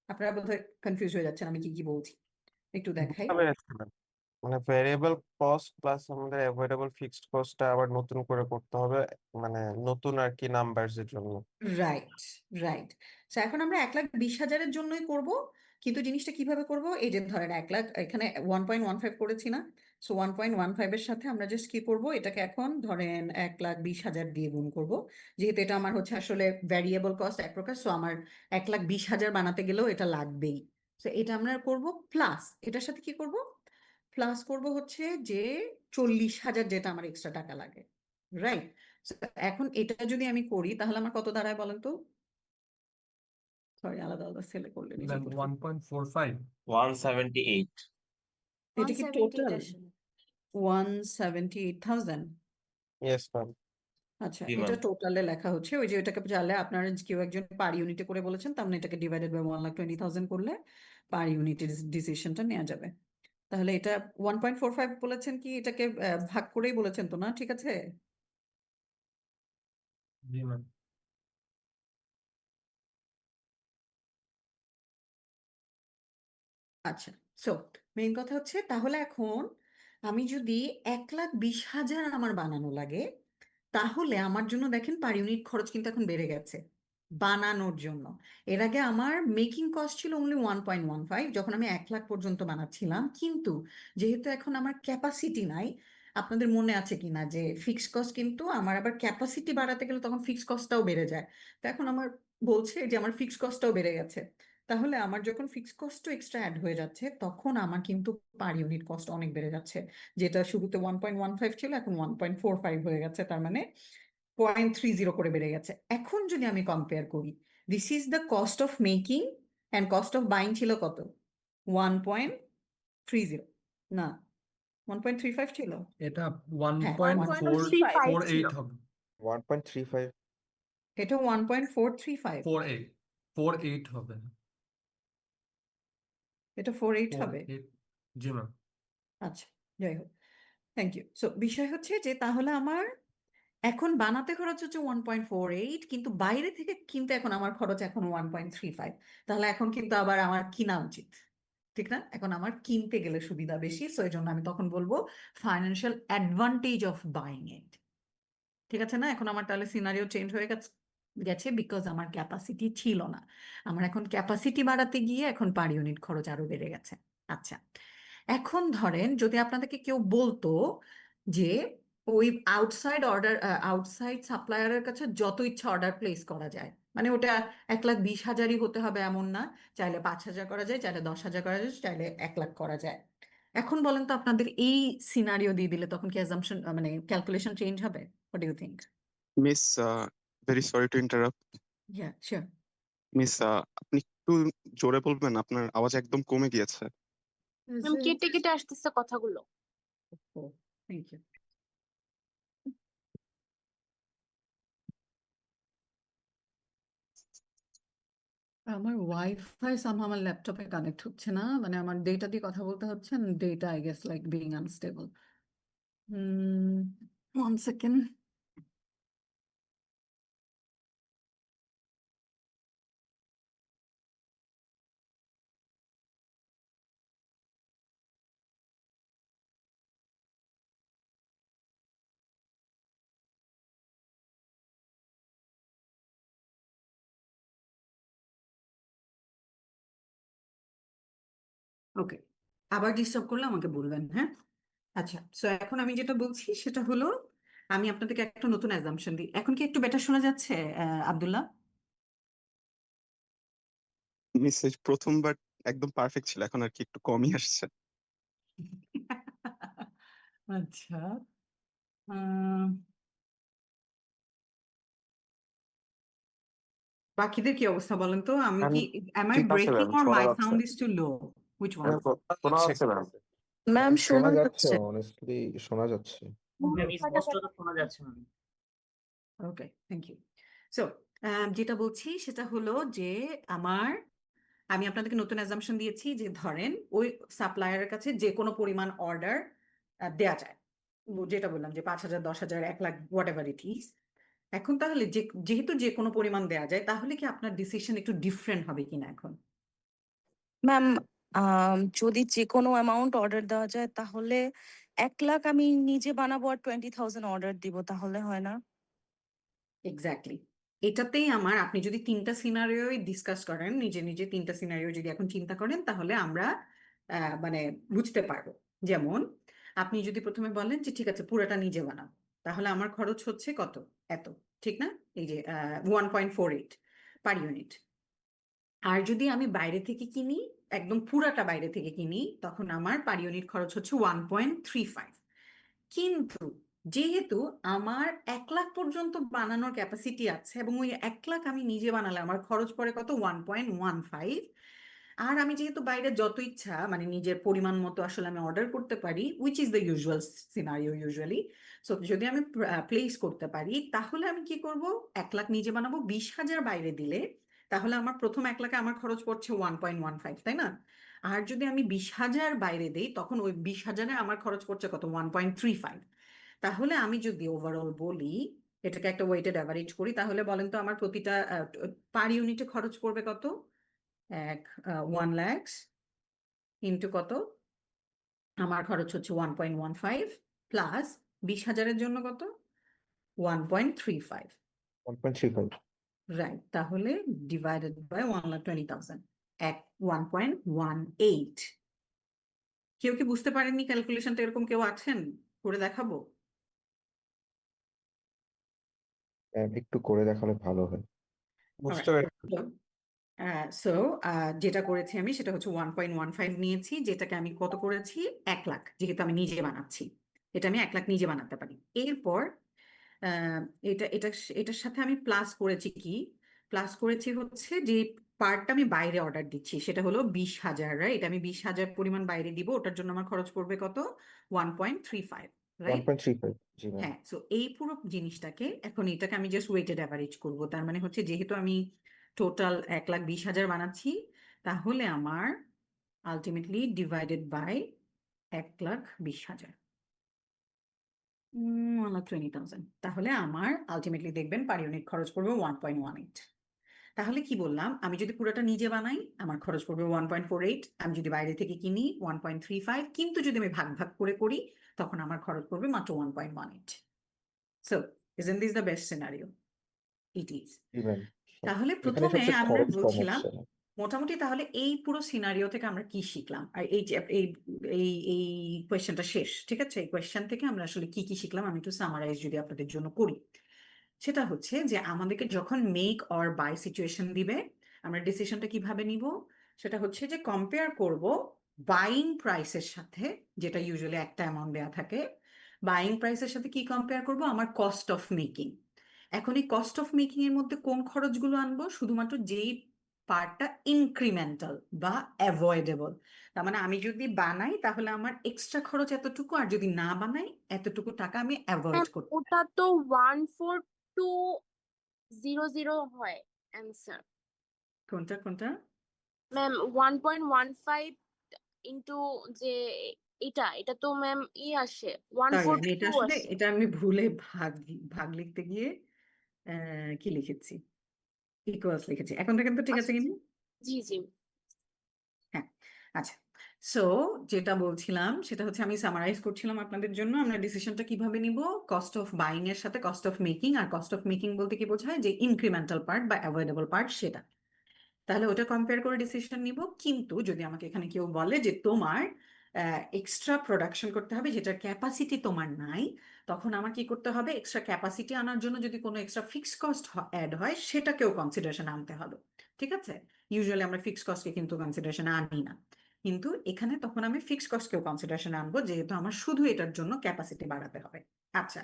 আপনারা বোধহয় কনফিউজ হয়ে যাচ্ছেন আমি কি কি বলছি, একটু দেখাই। বুঝতে পেরেছি ma'am। মানে ভেরিয়েবল কস্ট প্লাস আমাদের অ্যাভয়েডেবল ফিক্সড কস্টটা আবার নতুন করে করতে হবে, মানে নতুন আর কি নাম্বারস এর জন্য। Right, right. এখন আমরা 1,20,000-এর জন্যই করব, কিন্তু জিনিসটা কিভাবে করব, এই যে ধরেন 1,00,000 এখানে 1.15 করেছি না, সো 1.15-এর সাথে আমরা জাস্ট কি করব, এটাকে এখন ধরেন 1,20,000 দিয়ে গুণ করব, যেহেতু এটা আমার হচ্ছে আসলে ভ্যারিয়েবল কস্ট এক প্রকার, সো আমার 1,20,000 বানাতে গেলেও এটা লাগবেই। তো এটা আমরা করব প্লাস, এটার সাথে কি করব, প্লাস করব হচ্ছে যে 40,000 যেটা আমার এক্সট্রা টাকা লাগে, রাইট? এখন এটা যদি আমি করি তাহলে আমার কত দাঁড়ায় বলেন তো? সরি, আলাদা আলাদা সেলে করলে নিজে ম্যাম করতে। 1.45 178 এটা কি 178 টোটাল আসলে 178,000? Yes ma'am. আচ্ছা, জি এটা ম্যাম টোটালে লেখা হচ্ছে, ওই যে এটাকে জানলে আপনারা কেউ একজন পার ইউনিটে করে বলেছেন, তার মানে এটাকে ডিভাইডেড বাই 1,20,000 করলে পার ইউনিটের ডিসিশনটা নেওয়া যাবে। তাহলে এটা 1.45 বলেছেন, কি এটাকে ভাগ করেই বলেছেন তো, না? ঠিক আছে। জি ম্যাম আচ্ছা, সো মেইন কথা হচ্ছে, তাহলে এখন আমি যদি 1,20,000 আমার বানানো লাগে, তাহলে আমার জন্য দেখেন পার ইউনিট খরচ কিন্তু এখন বেড়ে গেছে বানানোর জন্য। এর আগে আমার মেকিং কস্ট ছিল অনলি 1.15 যখন আমি 1,00,000 পর্যন্ত বানাচ্ছিলাম, কিন্তু যেহেতু এখন আমার ক্যাপাসিটি নাই, আপনাদের মনে আছে কিনা যে ফিক্সড কস্ট, কিন্তু আমার আবার ক্যাপাসিটি বাড়াতে গেলে তখন ফিক্সড কস্টটাও বেড়ে যায়। তো এখন আমার বলছে যে আমার ফিক্সড কস্টটাও বেড়ে গেছে। তাহলে আমার যখন ফিক্সড কস্টও এক্সট্রা অ্যাড হয়ে যাচ্ছে, তখন আমার কিন্তু পার ইউনিট কস্ট অনেক বেড়ে যাচ্ছে। যেটা শুরুতে 1.15 ছিল, এখন 1.45 হয়ে গেছে, তার মানে 0.30 করে বেড়ে গেছে। এখন যদি আমি কম্পেয়ার করি, this is the cost of making and cost of buying ছিল কত, 1.30 না 1.35 ছিল। এটা হ্যাঁ, 1.35 ছিল 1.448 হবে 1.35 এটা 1.435, 48 হবে এটা 4.8 হবে। 48 জি ম্যাম আচ্ছা, যাই হোক, থ্যাংক ইউ। সো বিষয় হচ্ছে যে তাহলে আমার এখন বানাতে খরচ হচ্ছে 1.48, কিন্তু বাইরে থেকে কিনতে এখন আমার খরচ এখন 1.35। তাহলে এখন কিন্তু আবার আমার কিনা উচিত, ঠিক না? এখন আমার কিনতে গেলে সুবিধা বেশি, সো এই জন্য আমি তখন বলবো ফাইন্যান্সিয়াল অ্যাডভান্টেজ অফ বাইং ইট। ঠিক আছে না? এখন আমার তাহলে সিনারিও চেঞ্জ হয়ে গেছে গেছে বিকজ আমার ক্যাপাসিটি ছিল না। আমার এখন ক্যাপাসিটি বাড়াতে গিয়ে এখন পার ইউনিট খরচ আরো বেড়ে গেছে। আচ্ছা, এখন ধরেন যদি আপনাদেরকে কেউ বলতো যে ওই আউটসাইড সাপ্লায়ারের কাছে যত ইচ্ছা অর্ডার প্লেস করা যায়, মানে ওটা 1,20,000-ই হতে হবে এমন না, চাইলে 5,000 করা যায়, চাইলে 10,000 করা যায়, চাইলে 1,00,000 করা যায়। এখন বলেন তো, আপনাদের এই সিনারিও দিয়ে দিলে তখন কি অ্যাজাম্পশন মানে ক্যালকুলেশন চেঞ্জ হবে? What do you think? Miss very sorry to interrupt. Yeah, sure. Miss আপনি একটু জোরে বলবেন, আপনার আওয়াজ একদম কমে গিয়েছে। ম্যাম কেটে কেটে আসতেছে কথাগুলো। Thank you. আমার ওয়াইফাই আমার ল্যাপটপে কানেক্ট হচ্ছে না, মানে আমার ডেটা দিয়ে কথা বলতে হচ্ছে, data I guess like being unstable. 1 second. Okay, আবার ডিস্টার্ব করলে আমাকে বলবেন, হ্যাঁ? আচ্ছা, সো এখন আমি যেটা বলছি সেটা হলো আমি আপনাদেরকে একটা নতুন অ্যাজাম্পশন দিই। এখন কি একটু বেটার শোনা যাচ্ছে আব্দুল্লাহ? মিস প্রথমবার একদম পারফেক্ট ছিল, এখন আর কি একটু কমই আসছে। আচ্ছা, আহ, বাকিদের কি অবস্থা বলেন তো? আমি ম্যাম কি am I ঠিক আছে breaking ম্যাম, or শোনা my যাচ্ছে। sound is too low? Which one? শোনা যাচ্ছে ম্যাম ম্যাম শোনা শোনা যাচ্ছে, যাচ্ছে। অনেস্টলি শোনা যাচ্ছে। ম্যাম স্পষ্ট তো শোনা যাচ্ছে না। ওকে, থ্যাংক ইউ। সো যেটা বলছি সেটা হলো যে আমি আপনাদেরকে নতুন অ্যাজাম্পশন দিয়েছি যে ধরেন ওই সাপ্লায়ারের কাছে যে কোনো পরিমাণ অর্ডার দেয়া যায়। যেটা বললাম যে 5,000, 10,000, 1 lakh, what ever it is. এখন তাহলে যেহেতু যে কোনো পরিমাণ দেয়া যায়, তাহলে কি আপনার ডিসিশন একটু ডিফারেন্ট হবে কিনা এখন? ম্যাম যদি যে কোনো অ্যামাউন্ট অর্ডার দেওয়া যায় তাহলে 1 লাখ আমি নিজে বানাবো আর 20,000 অর্ডার দিব, তাহলে হয় না? এক্স্যাক্টলি, এটাতেই আপনি যদি 3টা সিনারিও ডিসকাস করেন, নিজে নিজে 3টা সিনারিও যদি এখন চিন্তা করেন, তাহলে আমরা মানে বুঝতে পারবো। যেমন আপনি যদি প্রথমে বলেন যে ঠিক আছে পুরোটা নিজে বানাবো, তাহলে আমার খরচ হচ্ছে কত, এত, ঠিক না? এই যে 1.48 পার ইউনিট। আর যদি আমি বাইরে থেকে কিনি, একদম পুরাটা বাইরে থেকে কিনি, তখন আমার পার ইউনিট খরচ হচ্ছে 1.35। কিন্তু যেহেতু আমার 1 লাখ পর্যন্ত বানানোর ক্যাপাসিটি আছে এবং ওই 1 লাখ আমি নিজে বানালে আমার খরচ পড়ে কত, 1.15। আর আমি যেহেতু বাইরে যত ইচ্ছা মানে নিজের পরিমাণ মতো আসলে আমি অর্ডার করতে পারি, which is the usual scenario usually. So যদি আমি প্লেস করতে পারি, তাহলে আমি কি করব, 1 লাখ নিজে বানাবো, 20,000 বাইরে দিলে তাহলে আমার প্রথম 1 লাখে আমার খরচ পড়ছে 1.15, তাই না? আর যদি আমি 20,000 বাইরে দিই, তখন ওই 20,000-এ আমার খরচ পড়ছে কত, 1.35। তাহলে আমি যদি ওভারঅল বলি, এটাকে একটা ওয়েটেড অ্যাভারেজ করি, তাহলে বলেন তো আমার প্রতিটা পার ইউনিটে খরচ পড়বে কত? 1 লাখ ইন্টু কত, আমার খরচ হচ্ছে 1.15 প্লাস 20,000-এর জন্য কত, 1.35। 1.35। রাইট, তাহলে ডিভাইডেড বাই 1,20,000, 1.18। কেউ কি বুঝতে পারেননি ক্যালকুলেশনটা? এরকম কেউ আছেন? করে দেখাবো? একটু করে দেখালে ভালো হয়। বুঝতে পেরেছি। সো যেটা করেছি আমি সেটা হচ্ছে 1.15 নিয়েছি, যেটাকে আমি কত করেছি, 1 লাখ, যেহেতু আমি নিজে বানাচ্ছি, এটা আমি 1 লাখ নিজে বানাতে পারি। এরপর আহ, এটার সাথে আমি প্লাস করেছি কি, প্লাস করেছি হচ্ছে যে পার্টটা আমি বাইরে অর্ডার দিচ্ছি, সেটা হলো 20,000, রাইট? আমি 20,000 পরিমাণ বাইরে দিব, ওটার জন্য আমার খরচ পড়বে কত, 1.35, রাইট? 1.35, জি ম্যাম। হ্যাঁ, সো এই পুরো জিনিসটাকে এখন এটাকে আমি জাস্ট ওয়েটেড অ্যাভারেজ করব। তার মানে হচ্ছে যেহেতু আমি টোটাল 1,20,000 বানাচ্ছি, তাহলে আমার আলটিমেটলি ডিভাইডেড বাই 1,20,000, 1,20,000, তাহলে আমার আলটিমেটলি দেখবেন পার ইউনিট খরচ পড়বে 1.18। তাহলে কি বললাম, আমি যদি পুরোটা নিজে বানাই আমার খরচ পড়বে 1.48, আমি যদি বাইরে থেকে কিনি 1.35, কিন্তু যদি আমি ভাগ ভাগ করে করি তখন আমার খরচ পড়বে মাত্র 1.18। So isn't this the best scenario? It is. G ma'am, তাহলে এখানে প্রথমে সবচেয়ে আমরা খরচ কম বলছিলাম হচ্ছে। মোটামুটি, তাহলে এই পুরো সিনারিও থেকে আমরা কি শিখলাম, আর এই এই এই কোয়েশ্চেনটা শেষ, ঠিক আছে? এই কোয়েশ্চেন থেকে আমরা আসলে কি কি শিখলাম আমি একটু সামারাইজ যদি আপনাদের জন্য করি, সেটা হচ্ছে যে আমাদেরকে যখন মেক অর বাই সিচুয়েশন দিবে, আমরা ডিসিশনটা কিভাবে নিব, সেটা হচ্ছে যে কম্পেয়ার করব বাইং প্রাইসের সাথে, যেটা ইউজুয়ালি একটা অ্যামাউন্ট দেওয়া থাকে। বাইং প্রাইসের সাথে কি কম্পেয়ার করব, আমার কস্ট অফ মেকিং। এখন এই কস্ট অফ মেকিং এর মধ্যে কোন খরচগুলো আনবো, শুধুমাত্র যেই পার্টটা ইনক্রিমেন্টাল বা অ্যাভয়েডেবল। তার মানে আমি যদি বানাই তাহলে আমার এক্সট্রা খরচ এতটুকু, আর যদি না বানাই এতটুকু টাকা আমি অ্যাভয়েড ম্যাম করতে। ওটা তো 14200 হয় অ্যান্সার। কোনটা কোনটা? ম্যাম 1.15 ইন্টু যে এটা তো ম্যাম আসে সরি, আমি এটা 142 আসলে আসে। এটা আমি ভুলে ভাগ ভাগ লিখতে গিয়ে কি লিখেছি, ইকুয়ালস লিখেছি। এখন দেখেন তো ঠিক আছে আচ্ছা কিনা? জি জি। হ্যাঁ, আচ্ছা। সো যেটা বলছিলাম সেটা হচ্ছে আমি সামারাইজ করছিলাম আপনাদের জন্য, আমরা ডিসিশনটা কিভাবে নিব, কস্ট অফ বাইং এর সাথে কস্ট অফ মেকিং। আর কস্ট অফ মেকিং বলতে কি বোঝায়, যে ইনক্রিমেন্টাল পার্ট বা অ্যাভয়েডেবল পার্ট সেটা। তাহলে ওটা কম্পেয়ার করে ডিসিশন নিব। কিন্তু যদি আমাকে এখানে কেউ বলে যে তোমার এক্সট্রা প্রোডাকশন করতে হবে যেটার ক্যাপাসিটি তোমার নাই, তখন আমার কি করতে হবে? এক্সট্রা ক্যাপাসিটি আনার জন্য যদি কোনো এক্সট্রা ফিক্সড কস্ট অ্যাড হয় সেটাকেও কনসিডারেশন আনতে হবে। ঠিক আছে? ইউজুয়ালি আমরা ফিক্সড কস্টকে কিন্তু কনসিডারেশনে আনি না, কিন্তু এখানে তখন আমি ফিক্সড কস্টকেও কনসিডারেশনে আনবো, যেহেতু আমার শুধু এটার জন্য ক্যাপাসিটি বাড়াতে হবে। আচ্ছা,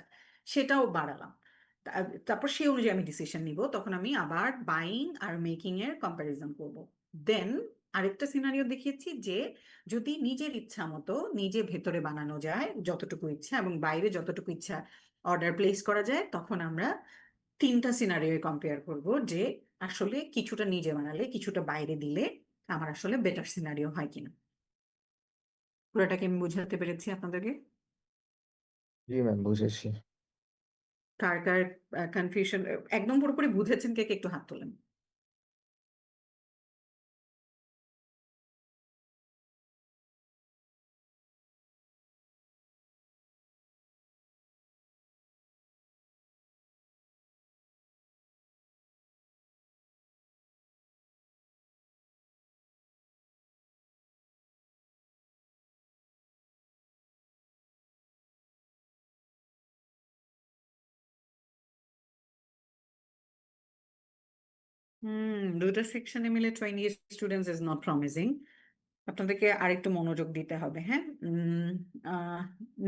সেটাও বাড়ালাম। তারপর সেই অনুযায়ী আমি ডিসিশন নিব, তখন আমি আবার বাইং আর মেকিং এর কম্প্যারিজন করব। দেন আরেকটা সিনারিও দেখিয়েছি যে যদি নিজের ইচ্ছা মতো নিজে ভেতরে বানানো যায় যতটুকু ইচ্ছা এবং বাইরে যতটুকু ইচ্ছা অর্ডার প্লেস করা যায়, তখন আমরা তিনটা সিনারিও কম্পেয়ার করব যে আসলে কিছুটা নিজে বানালে কিছুটা বাইরে দিলে আমার আসলে বেটার সিনারিও হয় কিনা। পুরোটাকে আমি বুঝাতে পেরেছি আপনাদেরকে? জি ম্যাম, বুঝেছি। কার কার কনফিউশন একদম পুরোপুরি বুঝেছেন কে কে একটু হাত তোলেন। দুটো সেকশনে মিলে 20 স্টুডেন্টস ইজ নট প্রমিজিং। আপনাদেরকে আরেকটু মনোযোগ দিতে হবে। হ্যাঁ,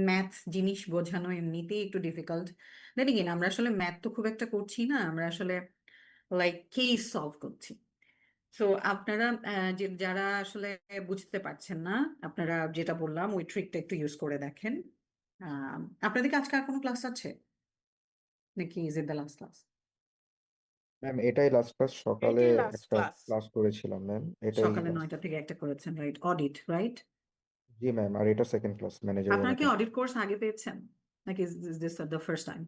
ম্যাথ জিনিস বোঝানো এমনিতেই একটু ডিফিকাল্ট। দেন এগেইন আমরা আসলে ম্যাথ তো খুব একটা করছি না, আমরা আসলে লাইক কেস সলভ করছি। সো আপনারা যারা আসলে বুঝতে পারছেন না, আপনারা যেটা বললাম ওই ট্রিকটা একটু ইউজ করে দেখেন। আপনাদেরকে আজকে আর কোনো ক্লাস আছে নাকি is it the last class? Ma'am এটাই লাস্ট ক্লাস, সকালে এটাই লাস্ট একটা ক্লাস। ক্লাস করেছিলাম ম্যাম, এটাই সকালে last। 9টা থেকে একটা করেছেন, রাইট? Audit, right? জি ম্যাম, আর এটা সেকেন্ড ক্লাস ম্যানেজারিয়াল আপনারা কি অ্যাকাউন্ট। অডিট কোর্স আগে পেয়েছেন নাকি দিস দ্য ফার্স্ট টাইম?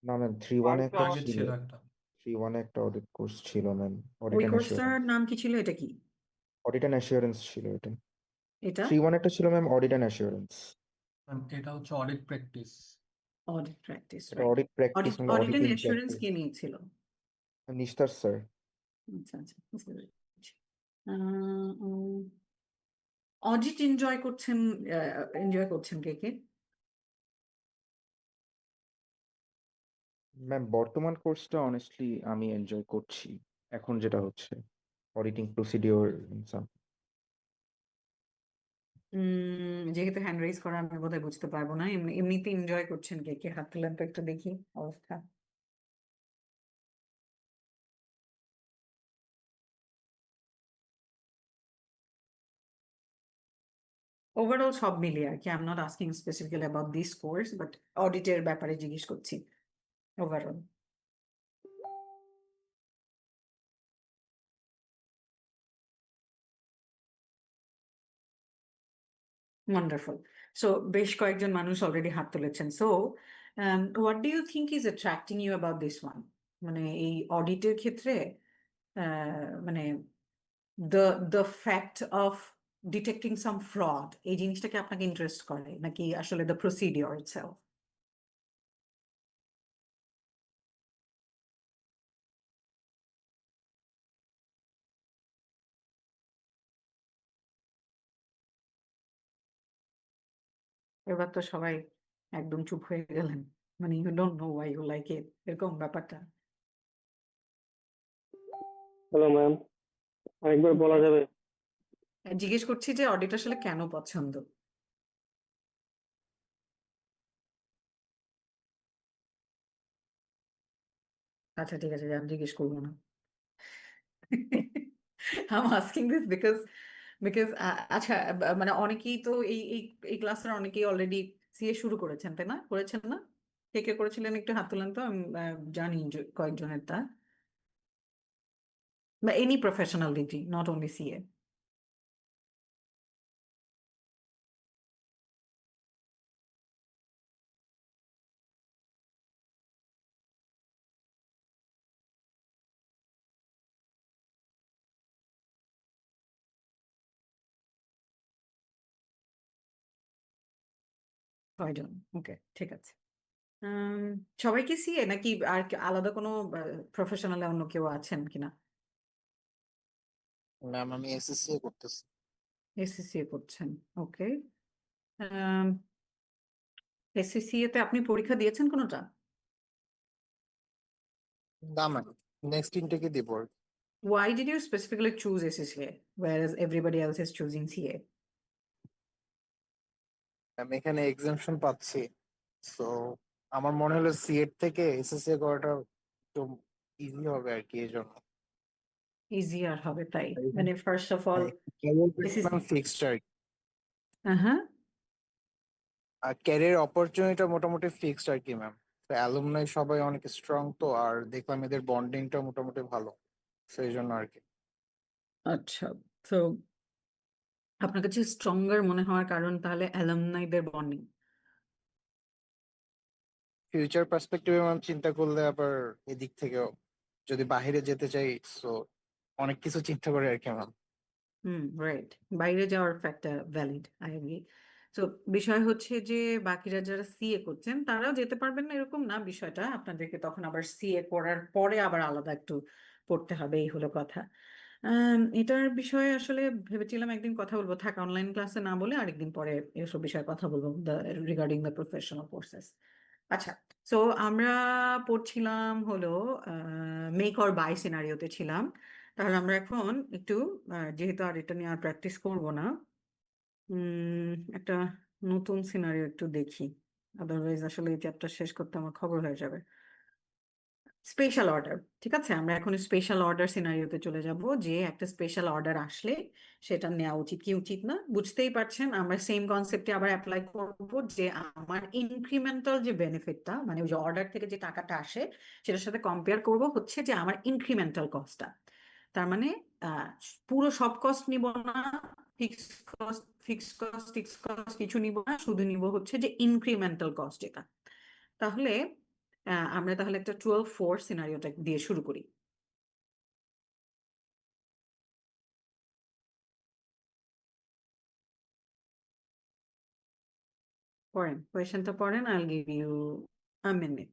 না ম্যাম, 3-1 একটা আগে ছিল, ছিল একটা। 3-1 একটা অডিট কোর্স ছিল ম্যাম, অডিট ওই অ্যান্ড কোর্সটার অ্যাসিওরেন্স। নাম কি ছিল? এটা কি? অডিট অ্যান্ড অ্যাসিওরেন্স ছিল এটা। এটা 3-1 একটা ছিল ম্যাম, অডিট অ্যান্ড অ্যাসিওরেন্স। এটা হচ্ছে অডিট প্র্যাকটিস। অডিট প্র্যাকটিস, এটা রাইট? অডিট প্র্যাকটিস, অডিট মানে audit and auditing assurance practice. কে নিয়েছিল? নিস্তার স্যার। আচ্ছা আচ্ছা, বুঝতে পেরেছি। অডিট এনজয় করছেন কে কে? ম্যাম বর্তমান কোর্সটা অনেস্টলি আমি এনজয় করছি, এখন যেটা হচ্ছে অডিটিং প্রসিডিওর। যেহেতু হ্যান্ড রেজ করা আমি বোধহয় বুঝতে পারবো না, এমনিতে এনজয় করছেন কে কে? হাত তুলেন তো একটু দেখি অবস্থা। ওভারঅল সব মিলিয়ে আর কি, I am not asking specifically about this course, but অডিটের ব্যাপারে জিজ্ঞেস করছি ওভারঅল। ওয়ান্ডারফুল। সো বেশ কয়েকজন মানুষ অলরেডি হাত তুলেছেন। So what do you think is attracting you about this one? মানে এই অডিটের ক্ষেত্রে মানে the the fact of detecting some fraud, এই জিনিসটাকে আপনাকে ইন্টারেস্ট করে নাকি আসলে দ্য প্রসিডিওর ইটসেলফ? এবার তো সবাই একদম চুপ হয়ে গেলেন, মানে you don't know why you like it, এরকম ব্যাপারটা। হ্যালো ম্যাম, আরেকবার বলা যাবে? জিজ্ঞেস করছি যে অডিট আসলে কেন পছন্দ? আচ্ছা ঠিক আছে, আমি জিজ্ঞেস করবো না। I'm asking this because আচ্ছা মানে অনেকেই তো এই ক্লাসের অনেকেই অলরেডি সিএ শুরু করেছেন, তাই না? করেছেন না? কে কে করেছিলেন একটু হাত তুলেন তো, আমি জানি কয়েকজনের তা, বা any professional degree, not only CA. কয়জন? ওকে, ঠিক আছে। সবাই কি সিএ নাকি আর আলাদা কোনো প্রফেশনাল অন্য কেউ আছেন কিনা? ম্যাম আমি এসএসসি করতেছি। এসএসসি করছেন, ওকে। এসএসসি তে আপনি পরীক্ষা দিয়েছেন কোনোটা? না ম্যাম, নেক্সট ইনটেকে দিব আর কি। Why did you specifically choose SCCA whereas everybody else is choosing CA? আমি এখানে এক্সামশন পাচ্ছি, সো আমার মনে হলো সিএট থেকে এসএসসি করাটা একটু ইজি হবে আর কি, এই জন্য। Easier হবে তাই, মানে first of all ma'am fixed আর কি। হ্যাঁ, আর ক্যারিয়ার অপরচুনিটিটা মোটামুটি ফিক্সড আর কি ম্যাম। তো অ্যালুমনাই সবাই অনেক স্ট্রং, তো আর দেখলাম এদের বন্ডিংটা মোটামুটি ভালো, সেই জন্য আর কি। আচ্ছা। তো আপনার কাছে স্ট্রঙ্গার মনে হওয়ার কারণ তাহলে অ্যালামনাইদের বন্ডিং? ফিউচার পার্সপেক্টিভে ম্যাম চিন্তা করলে আবার এদিক থেকেও যদি বাইরে যেতে চাই, সো অনেক কিছু চিন্তা করে আর কি ম্যাম। রাইট, বাইরে যাওয়ার ফ্যাক্টর ভ্যালিড, আই এগ্রি। তো বিষয় হচ্ছে যে বাকিরা যারা সিএ করছেন তারাও যেতে পারবেন না এরকম না বিষয়টা, আপনাদেরকে তখন আবার সিএ করার পরে আবার আলাদা একটু পড়তে হবে, এই হলো কথা। এটার বিষয়ে আসলে ভেবেছিলাম একদিন কথা বলবো, থাক অনলাইন ক্লাসে না বলে আরেকদিন পরে এসব বিষয়ে কথা বলবো, রিগার্ডিং দ্য প্রফেশনাল কোর্সেস। আচ্ছা, সো আমরা পড়ছিলাম হলো মেক অর বাই সিনারিওতে ছিলাম। তাহলে আমরা এখন একটু যেহেতু আর এটা নিয়ে আর প্র্যাকটিস করবো না, একটা নতুন সিনারিও একটু দেখি, আদারওয়াইজ আসলে এই চ্যাপ্টার শেষ করতে আমার খবর হয়ে যাবে। স্পেশাল অর্ডার, ঠিক আছে, আমরা এখন স্পেশাল অর্ডার সিনারিওতে চলে যাব, যে একটা স্পেশাল অর্ডার আসলে সেটা নেওয়া উচিত কি উচিত না। বুঝতেই পারছেন আমরা সেম কনসেপ্টে আবার অ্যাপ্লাই করব, যে আমার ইনক্রিমেন্টাল যে বেনিফিটটা, মানে ওই যে অর্ডার থেকে যে টাকাটা আসে সেটার সাথে কম্পেয়ার করব হচ্ছে যে আমার ইনক্রিমেন্টাল কস্টটা। তার মানে আহ, পুরো সব কস্ট নিব না, ফিক্সড কস্ট কিছু নিব না, শুধু নিব হচ্ছে যে ইনক্রিমেন্টাল কস্ট এটা। তাহলে আমরা তাহলে একটা 12-4 সিনারিওটা দিয়ে শুরু করি। পড়েন, কোয়েশ্চেনটা পড়েন, আইল গিভ ইউ আ মিনিট।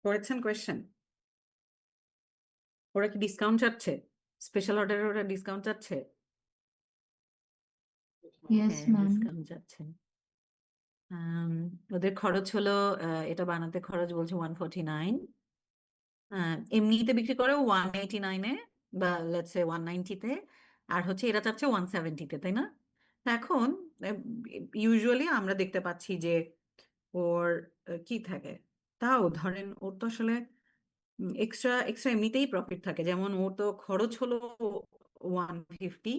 পড়েছেন কোয়েশ্চেন? ওরা কি ডিসকাউন্ট চাচ্ছে? স্পেশাল অর্ডারে ওরা ডিসকাউন্ট চাচ্ছে? Yes, হ্যাঁ, ma'am. ডিসকাউন্ট চাচ্ছে। ওদের খরচ হলো এটা বানাতে খরচ বলছে 149, এমনিতে বিক্রি করে 189-এ বা লেটস সে 190-তে, আর হচ্ছে এরা চাচ্ছে 170-তে, তাই না? তা এখন ইউজুয়ালি আমরা দেখতে পাচ্ছি যে ওর কি থাকে, তাও ধরেন ওর তো আসলে এক্সট্রা এক্সট্রা এমনিতেই প্রফিট থাকে, যেমন ওর তো খরচ হলো 150,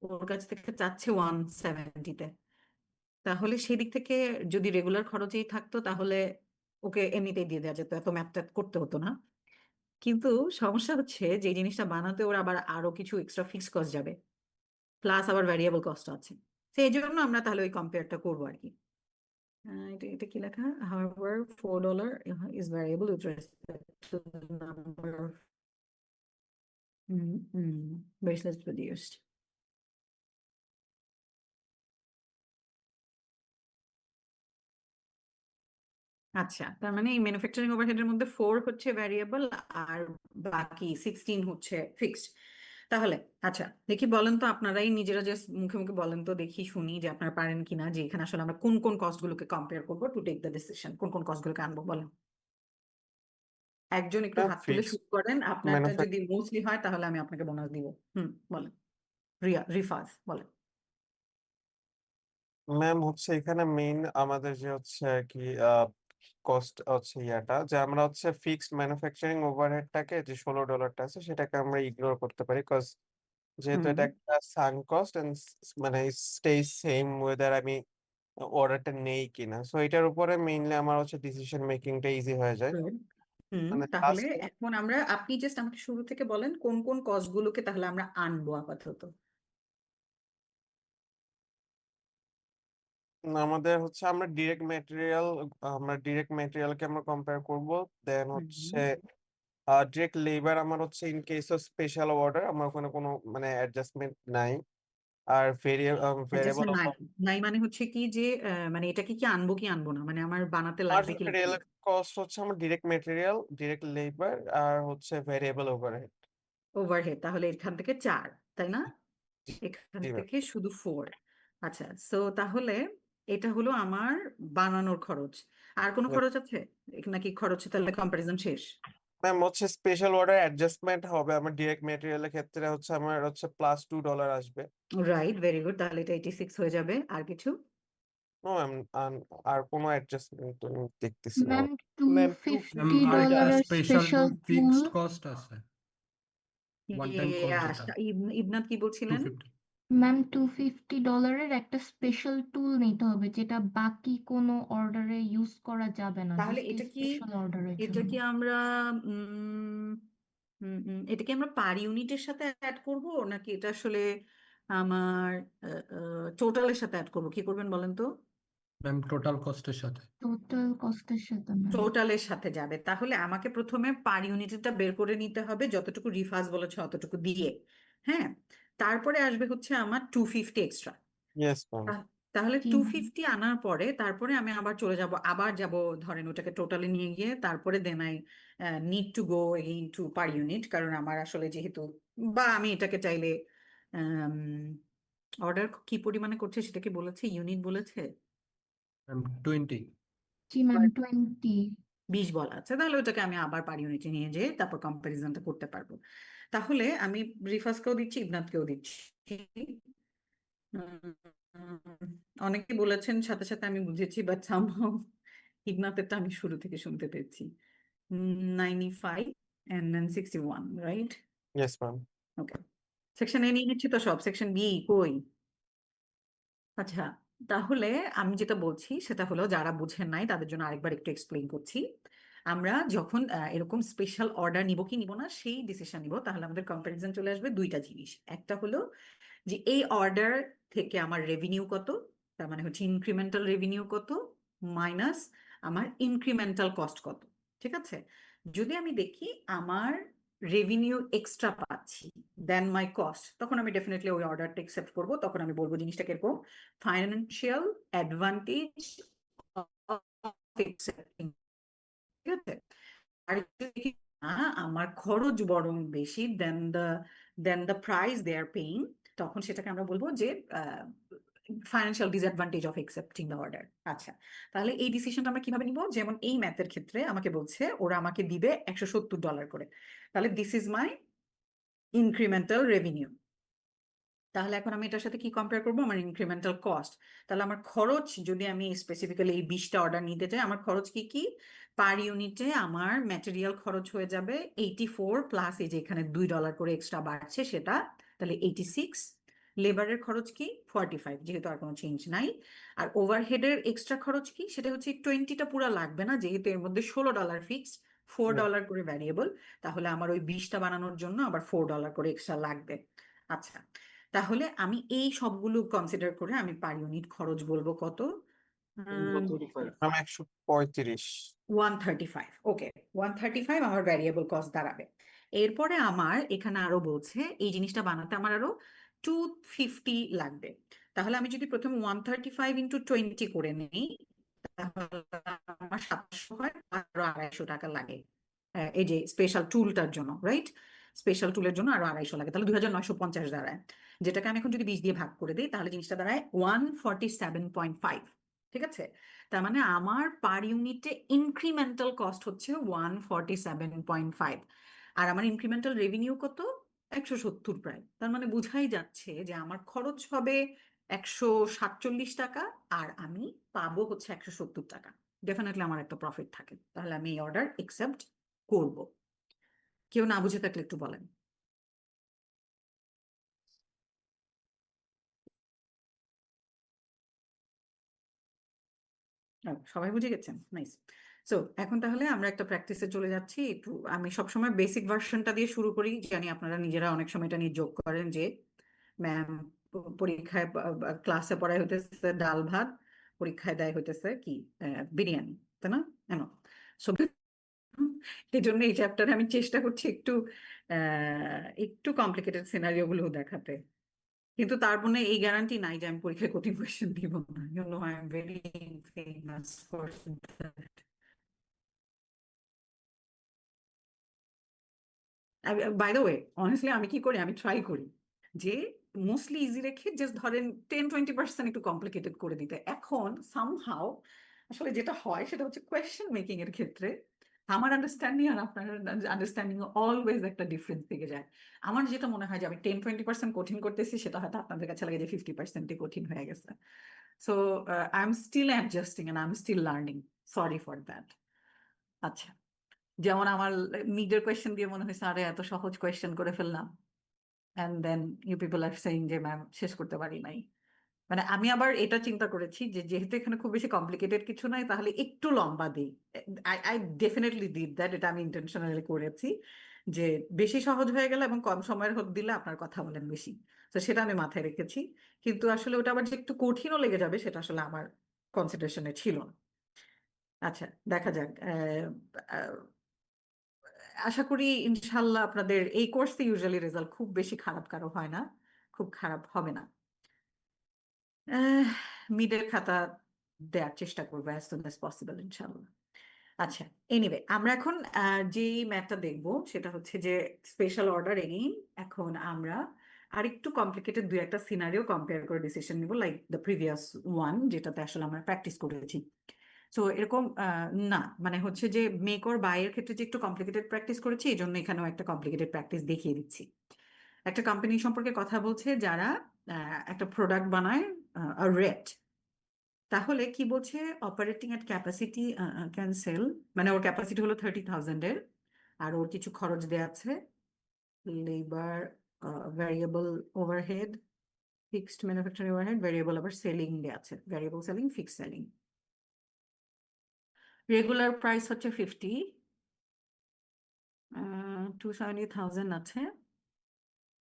ওর কাছ থেকে চাচ্ছে 170-তে। তাহলে সেদিক থেকে যদি রেগুলার খরচেই থাকতো তাহলে ওকে এমনিতেই দিয়ে দেওয়া যেত, এত ম্যাথ করতে হতো না। কিন্তু সমস্যা হচ্ছে যে এই জিনিসটা বানাতে ওর আবার আরো কিছু এক্সট্রা ফিক্স কস্ট যাবে, প্লাস আবার ভ্যারিয়েবল কস্ট আছে। সেই জন্য আমরা তাহলে ওই কম্পেয়ারটা করবো আর কি। এটা কি লেখা? However, $4 is variable with respect to the number of bracelets produced. আচ্ছা, তার মানে এই ম্যানুফ্যাকচারিং ওভারহেডের মধ্যে 4 হচ্ছে ভ্যারিয়েবল আর বাকি 16 হচ্ছে ফিক্সড। তাহলে আচ্ছা দেখি বলেন তো, আপনারাই নিজেরা যে মুখে মুখে বলেন তো, দেখি শুনি যে আপনারা পারেন কিনা, যে এখানে আসলে আমরা কোন কোন কস্টগুলোকে কম্পেয়ার করবো টু টেক দ্য ডিসিশন, কোন কোন কস্টগুলোকে আনবো বলেন। একজন একটু হাত তুলে ফিক্সড শুরু করেন, আপনারটা ম্যানুফ্যাকচার যদি মোস্টলি হয় তাহলে আমি আপনাকে বোনাস দিব। বলেন। রিফাজ বলেন। ম্যাম হচ্ছে এখানে মেইন আমাদের যে হচ্ছে আর কি কস্ট হচ্ছে ইয়াটা, যে আমরা হচ্ছে ফিক্সড ম্যানুফ্যাকচারিং ওভারহেডটাকে যে $16 আছে সেটাকে আমরা ইগনোর করতে পারি, কজ যেহেতু হুম এটা একটা সাঙ্ক কস্ট এন্ড মানে স্টে সেম ওয়েদার আমি অর্ডারটা নেই কিনা, সো এটার উপরে মেইনলি আমার হচ্ছে ডিসিশন মেকিংটা ইজি হয়ে যায়। good. মানে তাহলে লাস্ট এখন আপনি জাস্ট আমাকে শুরু থেকে বলেন কোন কোন কস্টগুলোকে তাহলে আমরা আনবো আপাতত। আমাদের হচ্ছে আমরা ডিরেক্ট ম্যাটেরিয়ালকে আমরা কম্পেয়ার করব, দেন হচ্ছে ডিরেক্ট লেবার আমার হচ্ছে in case of special order আমার ওখানে কোনো মানে অ্যাডজাস্টমেন্ট নাই। আর ভেরিয়েবল অ্যাডজাস্টমেন্ট নাই মানে হচ্ছে কি যে মানে এটাকে কি আনবো কি আনবো না, মানে আমার বানাতে লাগবে কি লাগবে মার্জিনাল না? কস্ট হচ্ছে আমার ডিরেক্ট ম্যাটেরিয়াল, ডিরেক্ট লেবার আর হচ্ছে ভেরিয়েবল ওভারহেড। ওভারহেড তাহলে এখান থেকে 4, তাই না? এখান জি ম্যাম। থেকে শুধু 4। আচ্ছা, সো তাহলে এটা হলো আমার বানানোর খরচ। আর কোনো খরচ আছে নাকি খরচ তাহলে কম্পারিজন শেষ? ম্যাম হচ্ছে স্পেশাল অর্ডার অ্যাডজাস্টমেন্ট হবে আমার ডিরেক্ট ম্যাটেরিয়ালের ক্ষেত্রে হচ্ছে আমার হচ্ছে +$2 আসবে। রাইট, ভেরি গুড, তাহলে এটা 86 হয়ে যাবে। আর কিছু? নো ম্যাম, আর কোনো অ্যাডজাস্টমেন্ট তো আমি দেখতেছি না। ম্যাম ম্যাম $250 আরেকটা এর স্পেশাল স্পেশাল টুল। ফিক্সড কস্ট আছে, ওয়ান টাইম কস্ট যেটা ইবনাত কি বলছিলেন? 250। ম্যাম $250 এর একটা স্পেশাল টুল নিতে হবে যেটা বাকি কোনো অর্ডারে ইউজ করা যাবে না, তাহলে জাস্ট এই স্পেশাল অর্ডারের এটা জন্য। কি আমরা এটা কি আমরা পার ইউনিটের সাথে অ্যাড করব নাকি এটা আসলে আমার টোটালের সাথে অ্যাড করব? কি করবেন বলেন তো? ম্যাম টোটাল কস্টের সাথে। টোটাল কস্টের সাথে ম্যাম। টোটালের সাথে যাবে, তাহলে আমাকে প্রথমে পার ইউনিটটা বের করে নিতে হবে যতটুকু রিফাজ বলেছে অতটুকু দিয়ে। হ্যাঁ, তারপরে আসবে হচ্ছে আমার 250 এক্সট্রা। Yes ma'am. তাহলে জি 250 আনার পরে তারপরে আমি আবার চলে যাব, ধরেন ওটাকে টোটালি নিয়ে গিয়ে তারপরে then I need to go again to per unit, কারণ আমার আসলে যেহেতু বা আমি এটাকে চাইলে অর্ডার কি পরিমাণে করছে সেটা কি বলেছে, ইউনিট বলেছে? ম্যাম 20। জি ম্যাম 20। 20 বলা আছে, তাহলে ওটাকে আমি আবার পার ইউনিটে নিয়ে যেয়ে তারপর কম্পারিজনটা করতে পারবো। তাহলে আমি রিফাজকেও দিচ্ছি, ইবনাথকেও দিচ্ছি। অনেকে বলেছেন সাথে সাথে আমি বুঝেছি, বাট সামহাউ ইবনাথেরটা আমি শুরু থেকে শুনতে পেয়েছি। 95 and then 61, right? Yes ma'am. Okay, section A নিয়ে নিচ্ছি তো সব, সেকশন বি কই? আচ্ছা, তাহলে আমি যেটা বলছি সেটা হলো, যারা বুঝেন নাই তাদের জন্য আরেকবার একটু এক্সপ্লেইন করছি। আমরা যখন এরকম স্পেশাল অর্ডার নিব কি নিব না সেই ডিসিশন নিব, তাহলে আমাদের কম্পারিজন চলে আসবে দুইটা জিনিস। একটা হলো যে এই অর্ডার থেকে আমার রেভিনিউ কত, তার মানে হচ্ছে ইনক্রিমেন্টাল রেভিনিউ কত মাইনাস আমার ইনক্রিমেন্টাল কস্ট কত। ঠিক আছে, যদি আমি দেখি আমার রেভিনিউ এক্সট্রা পাচ্ছি দেন মাই কস্ট, তখন আমি ডেফিনেটলি ওই অর্ডারটা একসেপ্ট করবো। তখন আমি বলবো জিনিসটা কিরকম, ফাইন্যান্সিয়াল অ্যাডভান্টেজ অফ accepting। ঠিক আছে, আর যদি দেখি না আমার খরচ বরং বেশি than the price they are paying, তখন সেটাকে আমরা বলবো যে financial disadvantage of accepting the order. আচ্ছা, তাহলে এই ডিসিশনটা আমরা কিভাবে নিব? যেমন এই ম্যাথের ক্ষেত্রে আমাকে বলছে ওরা আমাকে দিবে $170 করে, তাহলে this is my incremental revenue. তাহলে এখন আমি এটার সাথে কি কম্পেয়ার করবো? আমার ইনক্রিমেন্টাল কস্ট। তাহলে আমার খরচ, যদি আমি স্পেসিফিক্যালি এই 20টা অর্ডার নিতে চাই, আমার খরচ কি কি? পার ইউনিটে আমার ম্যাটেরিয়াল খরচ হয়ে যাবে 84 প্লাস এই যে এখানে $2 করে এক্সট্রা বাড়ছে সেটা, তাহলে 86। লেবারের খরচ কি? 45, যেহেতু আর কোনো চেঞ্জ নাই। আর ওভারহেডের এক্সট্রা খরচ কি? সেটা হচ্ছে 20টা পুরো লাগবে না, যেহেতু এর মধ্যে $16 ফিক্সড, $4 করে ভ্যারিয়েবল, তাহলে আমার ওই 20টা বানানোর জন্য আবার $4 করে এক্সট্রা লাগবে। আচ্ছা, তাহলে আমি এই সবগুলো কনসিডার করে আমি পার ইউনিট খরচ বলবো কত? ম্যাম 135। 135, ওকে, 135 আমার ভ্যারিয়েবল কস্ট দাঁড়াবে। এরপরে আমার এখানে আরো বলছে এই জিনিসটা বানাতে আমার আরো 250 লাগবে। তাহলে আমি যদি প্রথমে 135 ইন্টু 20 করে নিই, তাহলে আমার 700 হয়, আরো 250 টাকা লাগে। এই যে স্পেশাল টুলটার জন্য, রাইট? স্পেশাল টুলের জন্য আরো 250 লাগে, তাহলে 2950 দাঁড়ায়। যেটাকে আমি এখন যদি 20 দিয়ে ভাগ করে দিই, তাহলে জিনিসটা দাঁড়ায় 147.5। ঠিক আছে? তার মানে আমার পার ইউনিটে ইনক্রিমেন্টাল কস্ট হচ্ছে 147.5, আর আমার ইনক্রিমেন্টাল রেভিনিউ কত? 170 প্রায়। তার মানে বুঝাই যাচ্ছে যে আমার খরচ হবে 147 টাকা, আর আমি পাবো হচ্ছে 170 টাকা। ডেফিনেটলি আমার একটা প্রফিট থাকে, তাহলে আমি এই অর্ডার একসেপ্ট করব। কেউ না বুঝে থাকলে একটু বলেন। সবাই বুঝে গেছেন? নাইস। সো এখন তাহলে আমরা একটা প্র্যাকটিসে চলে যাচ্ছি। একটু আমি সবসময় বেসিক ভার্সনটা দিয়ে শুরু করি, জানি আপনারা নিজেরা অনেক সময় এটা নিয়ে যোগ করেন যে ম্যাম পরীক্ষায় ক্লাসে পড়ায় হইতেছে ডাল ভাত, পরীক্ষায় দেয় হইতেছে কি বিরিয়ানি, তাই না? এমন। সো এই জন্য এই চ্যাপ্টারে আমি চেষ্টা করছি একটু কমপ্লিকেটেড সিনারিও গুলো দেখাতে, কিন্তু তার মানে এই গ্যারান্টি নাই যে আমি পরীক্ষায় কঠিন কোয়েশ্চেন দিব না। You know I am very famous for that. By the way, honestly আমি কি করি, আমি ট্রাই করি যে মোস্টলি ইজি রেখে জাস্ট ধরেন 10-20% একটু কমপ্লিকেটেড করে দিতে। এখন সামহাও আসলে যেটা হয় সেটা হচ্ছে কোয়েশ্চেন মেকিং এর ক্ষেত্রে আমার আন্ডারস্ট্যান্ডিং আর আপনার আন্ডারস্ট্যান্ডিং অলওয়েজ একটা ডিফারেন্স থেকে যায়। আমার যেটা মনে হয় যে আমি 10-20% কঠিন করতেছি, সেটা হয়তো আপনাদের কাছে লাগে যে 50% কঠিন হয়ে গেছে। So I am still adjusting and I am still learning, sorry for that. আচ্ছা, যেমন আমার মিডের কোয়েশ্চেন দিয়ে মনে হয়েছে আরে এত সহজ কোয়েশ্চেন করে ফেললাম, and then you people are saying যে ম্যাম শেষ করতে পারি নাই। মানে আমি আবার এটা চিন্তা করেছি যে যেহেতু এখানে খুব বেশি কমপ্লিকেটেড কিছু নাই, তাহলে একটু লম্বা দিই। আই ডেফিনেটলি ডিড দ্যাট, এটা আমি ইন্টেনশনালি করেছি যে বেশি সহজ হয়ে গেলে এবং কম সময়ের হোক দিলে আপনার কথা বলেন বেশি, তো সেটা আমি মাথায় রেখেছি। কিন্তু আসলে ওটা আবার যে একটু কঠিনও লেগে যাবে সেটা আসলে আমার কনসিডারেশনে ছিল না। আচ্ছা, দেখা যাক। আশা করি ইনশাল্লাহ আপনাদের এই কোর্সে ইউজুয়ালি রেজাল্ট খুব বেশি খারাপ কারো হয় না, খুব খারাপ হবে না। মিডের খাতা দেওয়ার চেষ্টা করবো অ্যাজ সুন অ্যাজ পসিবল ইনশাল্লাহ। আচ্ছা, এনিওয়ে আমরা এখন যেই ম্যাথটা দেখবো সেটা হচ্ছে যে স্পেশাল অর্ডার এগেইন। এখন আমরা আরেকটু কমপ্লিকেটেড দুই একটা সিনারিও কম্পেয়ার করে ডিসিশন নিব, লাইক দ্য প্রিভিয়াস ওয়ান যেটাতে আসলে আমরা প্র্যাকটিস করেছি। সো এরকম না, মানে হচ্ছে যে মেক অর বাই এর ক্ষেত্রে যে একটু কমপ্লিকেটেড প্র্যাকটিস করেছি, এই জন্য এখানেও একটা কমপ্লিকেটেড প্র্যাকটিস দেখিয়ে দিচ্ছি। একটা কোম্পানি সম্পর্কে কথা বলছে যারা একটা প্রোডাক্ট বানায় রেট, তাহলে কি বলছে operating at capacity can sell, মানে ওর ক্যাপাসিটি হলো 30,000-এর, আর ওর কিছু খরচ দেওয়া আছে, labour, variable overhead, fixed manufacturing overhead, variable আবার সেলিং দেওয়া আছে, variable selling, fixed selling. Regular price হচ্ছে 50, 270,000 আছে,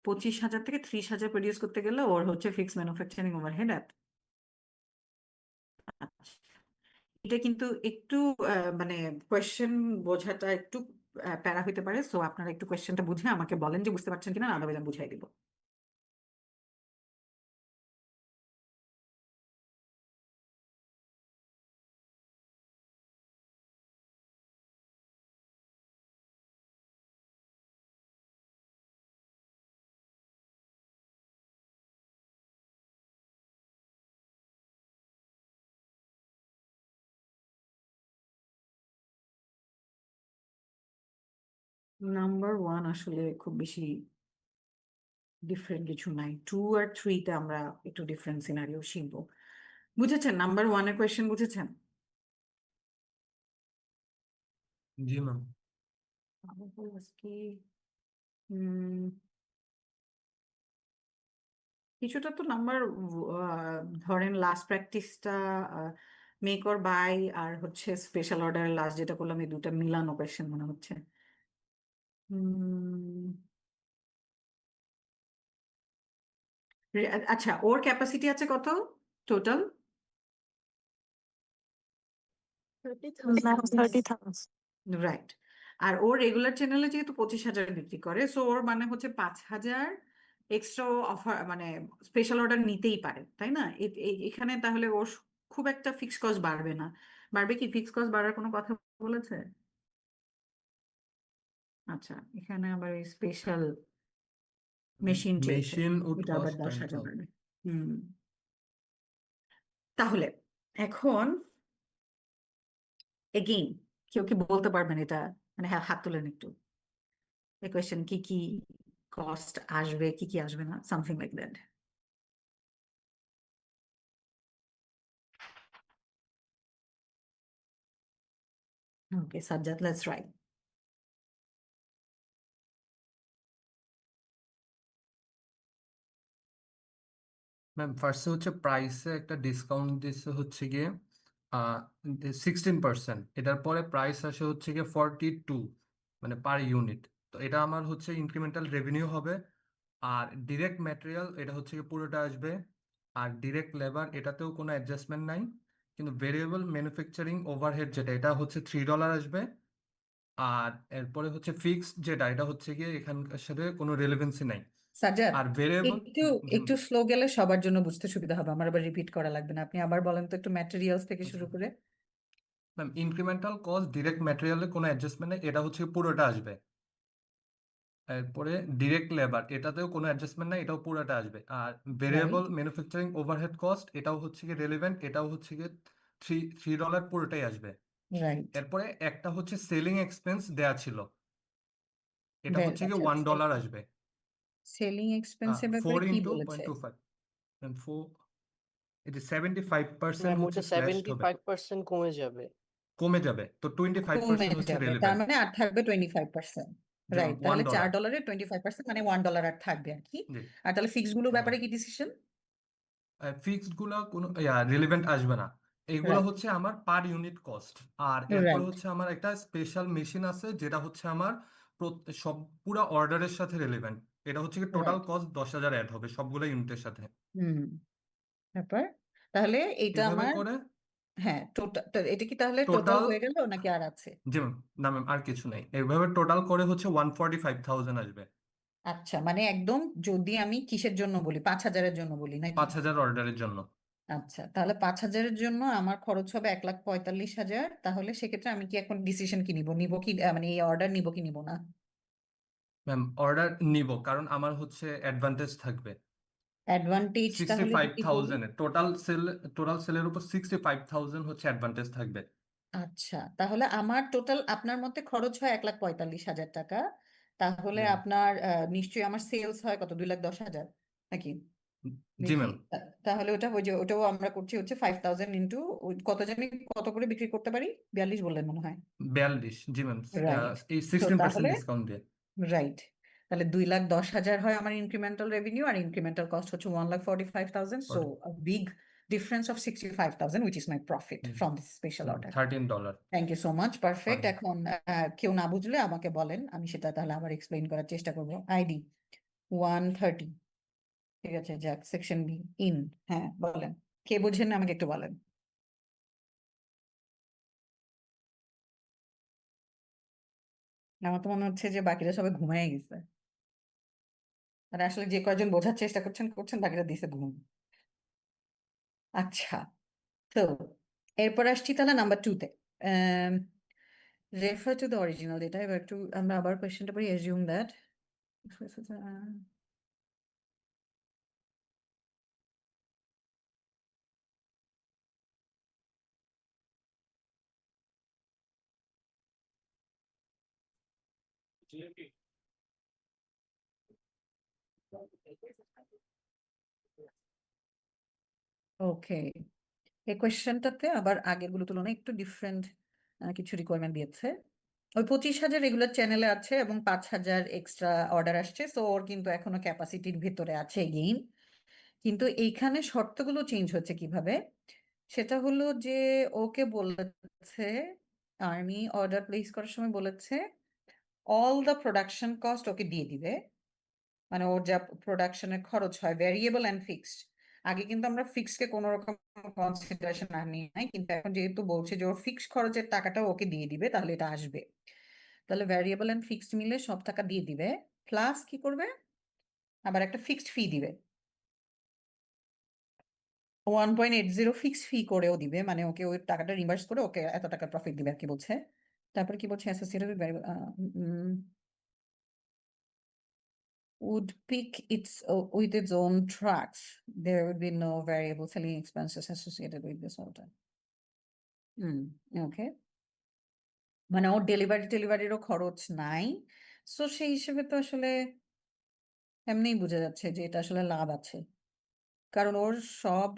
25,000 থেকে 30,000 প্রডিউস করতে গেলে ওর হচ্ছে ফিক্সড ম্যানুফ্যাকচারিং ওভারহেড এত। এটা কিন্তু একটু মানে কোয়েশ্চেন বোঝাটা একটু প্যারা হইতে পারে, সো আপনারা একটু কোয়েশ্চেনটা বুঝে আমাকে বলেন যে বুঝতে পারছেন কিনা, আলাদা আমি বুঝাই দিব। নাম্বার ওয়ান আসলে খুব বেশি ডিফারেন্ট কিছু নাই, 2 আর 3-তে আমরা একটু ডিফারেন্ট সিনারিও শিখবো। বুঝেছেন? নাম্বার ওয়ানের কোয়েশ্চেন বুঝেছেন? জি ম্যাম। আজকে কিছুটা তো নাম্বার, ধরেন লাস্ট প্র্যাকটিসটা মেক অর বাই আর হচ্ছে স্পেশাল অর্ডার লাস্ট যেটা করলাম, এই দুটা মিলানো কোয়েশ্চেন মনে হচ্ছে। আচ্ছা, ওর ক্যাপাসিটি আছে কত টোটাল? Ma'am 30,000 right. আর ওর রেগুলার চ্যানেলে যেহেতু 25,000 বিক্রি করে, সো ওর মানে হচ্ছে 5,000 এক্সট্রা অফার মানে স্পেশাল অর্ডার নিতেই পারে, তাই না? এখানে তাহলে ওর খুব একটা ফিক্স কস্ট বাড়বে না। বাড়বে কি? ফিক্স কস্ট বাড়ার কোনো কথা বলেছে? আচ্ছা, এখানে আবার এই স্পেশাল মেশিন চেয়েছে, মেশিন উড এটা আবার কস্ট 10,000 20,000 বাড়বে। তাহলে এখন এগেইন কেউ কি বলতে পারবেন এটা? মানে হ্যাঁ, হাত তুলেন একটু। এই কোয়েশ্চেন কি কি কস্ট আসবে, কি কি আসবে না, something like that. Okay Sajjad, let's try. Ma'am ফার্স্টে হচ্ছে প্রাইসে একটা ডিসকাউন্ট দিচ্ছে হচ্ছে গিয়ে 16%। এটার পরে প্রাইস আসে হচ্ছে গিয়ে 42, মানে পার ইউনিট। তো এটা আমার হচ্ছে ইনক্রিমেন্টাল রেভিনিউ হবে। আর ডিরেক্ট ম্যাটেরিয়াল এটা হচ্ছে গিয়ে পুরোটা আসবে। আর ডিরেক্ট লেবার এটাতেও কোনো অ্যাডজাস্টমেন্ট নাই, কিন্তু ভেরিয়েবল ম্যানুফ্যাকচারিং ওভারহেড যেটা এটা হচ্ছে $3 আসবে। আর এরপরে হচ্ছে ফিক্সড যেটা এটা হচ্ছে গিয়ে এখানকার সাথে কোনো রেলেভেন্সি নাই। সাজ্জাদ, আর ভেরিয়েবল একটু স্লো গেলে সবার জন্য বুঝতে সুবিধা হবে, আমার আবার রিপিট করা লাগবে না। আপনি আবার বলেন তো একটু ম্যাটেরিয়ালস থেকে শুরু করে। ম্যাম ইনক্রিমেন্টাল কস্ট ডিরেক্ট ম্যাটেরিয়ালে কোনো অ্যাডজাস্টমেন্ট নেই, এটা হচ্ছে পুরোটা আসবে। এরপরে ডিরেক্ট লেবার এটাতেও কোনো অ্যাডজাস্টমেন্ট নাই, এটাও পুরোটা আসবে। আর variable right, manufacturing overhead cost এটাও হচ্ছে গিয়ে রেলেভেন্ট, এটাও হচ্ছে গিয়ে $3 পুরোটাই আসবে। রাইট। এরপরে একটা হচ্ছে সেলিং এক্সপেন্স দেয়া ছিল, এটা হচ্ছে গিয়ে আচ্ছা, $1 আসবে। সেলিং এক্সপেন্সের ব্যাপারে 4 কি ইন্টু বলেছে? 0.25, and 4 এটা 75% ম্যাম হচ্ছে ওটা স্ল্যাশড হবে, 75% কমে যাবে। কমে যাবে। তো কমে 25% হচ্ছে যাবে, তার রেলেভেন্ট, মানে আর থাকবে 25%। যেমন রাইট, তাহলে $1। $4 25% মানে $1 আর থাকবে আর কি। জি। আর তাহলে ফিক্স গুলোর ব্যাপারে কি ডিসিশন? ফিক্সড গুলো কোনো রিলেভেন্ট আসবে না, এগুলো রাইট, হচ্ছে আমার পার ইউনিট কস্ট। আর এরপরে রাইট, হচ্ছে আমার একটা স্পেশাল মেশিন আছে যেটা হচ্ছে আমার সব পুরো অর্ডারের সাথে রিলেভেন্ট, এটা হচ্ছে কি টোটাল রাইট। কস্ট 10,000 অ্যাড হবে সবগুলো ইউনিটের সাথে। হুম, ব্যাপার। তাহলে এইটা এভাবে আমার, করে হ্যাঁ টোটাল, এটা কি তাহলে টোটাল টোটাল, হয়ে গেল নাকি আর আছে? জি ম্যাম, না ম্যাম আর কিছু নেই, এইভাবে টোটাল করে হচ্ছে 145,000 আসবে আচ্ছা, মানে একদম যদি আমি কিসের জন্য বলি, 5,000-এর জন্য বলি নাকি? 5,000 অর্ডারের জন্য। আচ্ছা, তাহলে 5,000-এর জন্য আমার খরচ হবে 1,45,000। তাহলে সেক্ষেত্রে আমি কি এখন ডিসিশন কি নিব, নিব কি মানে এই অর্ডার নিব কি নিব না? ম্যাম অর্ডার নিব, কারণ আমার হচ্ছে অ্যাডভান্টেজ থাকবে অ্যাডভান্টেজ তাহলে যদি বলি, 65,000 এর টোটাল সেলের উপর 65,000 হচ্ছে অ্যাডভান্টেজ থাকবে। আচ্ছা তাহলে আমার টোটাল আপনার মতে খরচ হয় 1,45,000 টাকা। তাহলে জি ম্যাম। আপনার নিশ্চয়ই আমার সেলস হয় কত, 2,10,000 নাকি? জি দেখি ম্যাম। তাহলে ওটা ওই যে ওটাও আমরা করছি হচ্ছে 5,000 ইন্টু কত জানি, কত করে বিক্রি করতে পারি? 42 বললেন মনে হয়। 42, জি ম্যাম, রাইট, এই তো 16% তাহলে ডিসকাউন্ট দিয়ে। রাইট, তাহলে 2,10,000 হয় আমার ইনক্রিমেন্টাল রেভিনিউ, আর ইনক্রিমেন্টাল কস্ট হচ্ছে 1,45,000, so a big difference of 65,000 which is my profit from this special order. $13 thank you so much, perfect. পার। এখন কেউ না বুঝলে আমাকে বলেন, আমি সেটা তাহলে আবার এক্সপ্লেইন করার চেষ্টা করব। আইডি 130, ঠিক আছে, যাক, সেকশন বি ইন, হ্যাঁ বলেন, কে বুঝেন না আমাকে একটু বলেন। আমার তো মনে হচ্ছে যে বাকিরা সবাই ঘুমায় গেছে, আর আসলে যে কয়জন বোঝার চেষ্টা করছেন করছেন, বাকিরা দিছে ঘুম। আচ্ছা, তো এরপর আসছি তাহলে নাম্বার 2-তে। Refer to the original data. এবার একটু আমরা আবার কোয়েশ্চেনটা পড়ি, অ্যাজিউম দ্যাট ওকে, এই কোয়েশ্চেনটাতে আবার আগেরগুলো তুলনায় একটু ডিফারেন্ট কিছু রিকোয়ারমেন্ট দিয়েছে। ওই 25,000 রেগুলার চ্যানেলে আছে এবং 5,000 এক্সট্রা অর্ডার আসছে, সো ওর কিন্তু এখনো ক্যাপাসিটির ভিতরে আছে গেইন। কিন্তু এইখানে শর্তগুলো চেঞ্জ হচ্ছে কিভাবে, সেটা হলো যে ওকে বলেছে, আর্মি অর্ডার প্লেস করার সময় বলেছে অল দ্য প্রোডাকশন কস্ট ওকে দিয়ে দিবে, মানে ওর যা প্রোডাকশনের খরচ হয় ভ্যারিয়েবল অ্যান্ড ফিক্সড, আগে কিন্তু আমরা ফিক্সকে কোনো রকম কনসিডারেশন আনি নাই, কিন্তু এখন যেহেতু বলছে যে ওর ফিক্স খরচের টাকাটাও ওকে দিয়ে দিবে, তাহলে এটা আসবে। তাহলে ভ্যারিয়েবল এন্ড ফিক্সড মিলে সব টাকা দিয়ে দিবে, প্লাস কি করবে, আবার একটা ফিক্সড ফি দিবে। 1.80 ফিক্সড ফি করেও দিবে, মানে ওকে ওই টাকাটা রিভার্স করে ওকে এত টাকা প্রফিট দিবে আর কি বলছে। তারপর কি বলছে, associated with variable would pick with its own trucks. There would be no variable selling expenses associated with this order. Okay. মানে ওর ডেলিভারিরও খরচ নাই, সো সেই হিসেবে তো আসলে এমনিই বোঝা যাচ্ছে যে এটা আসলে লাভ আছে। কারণ ওর সব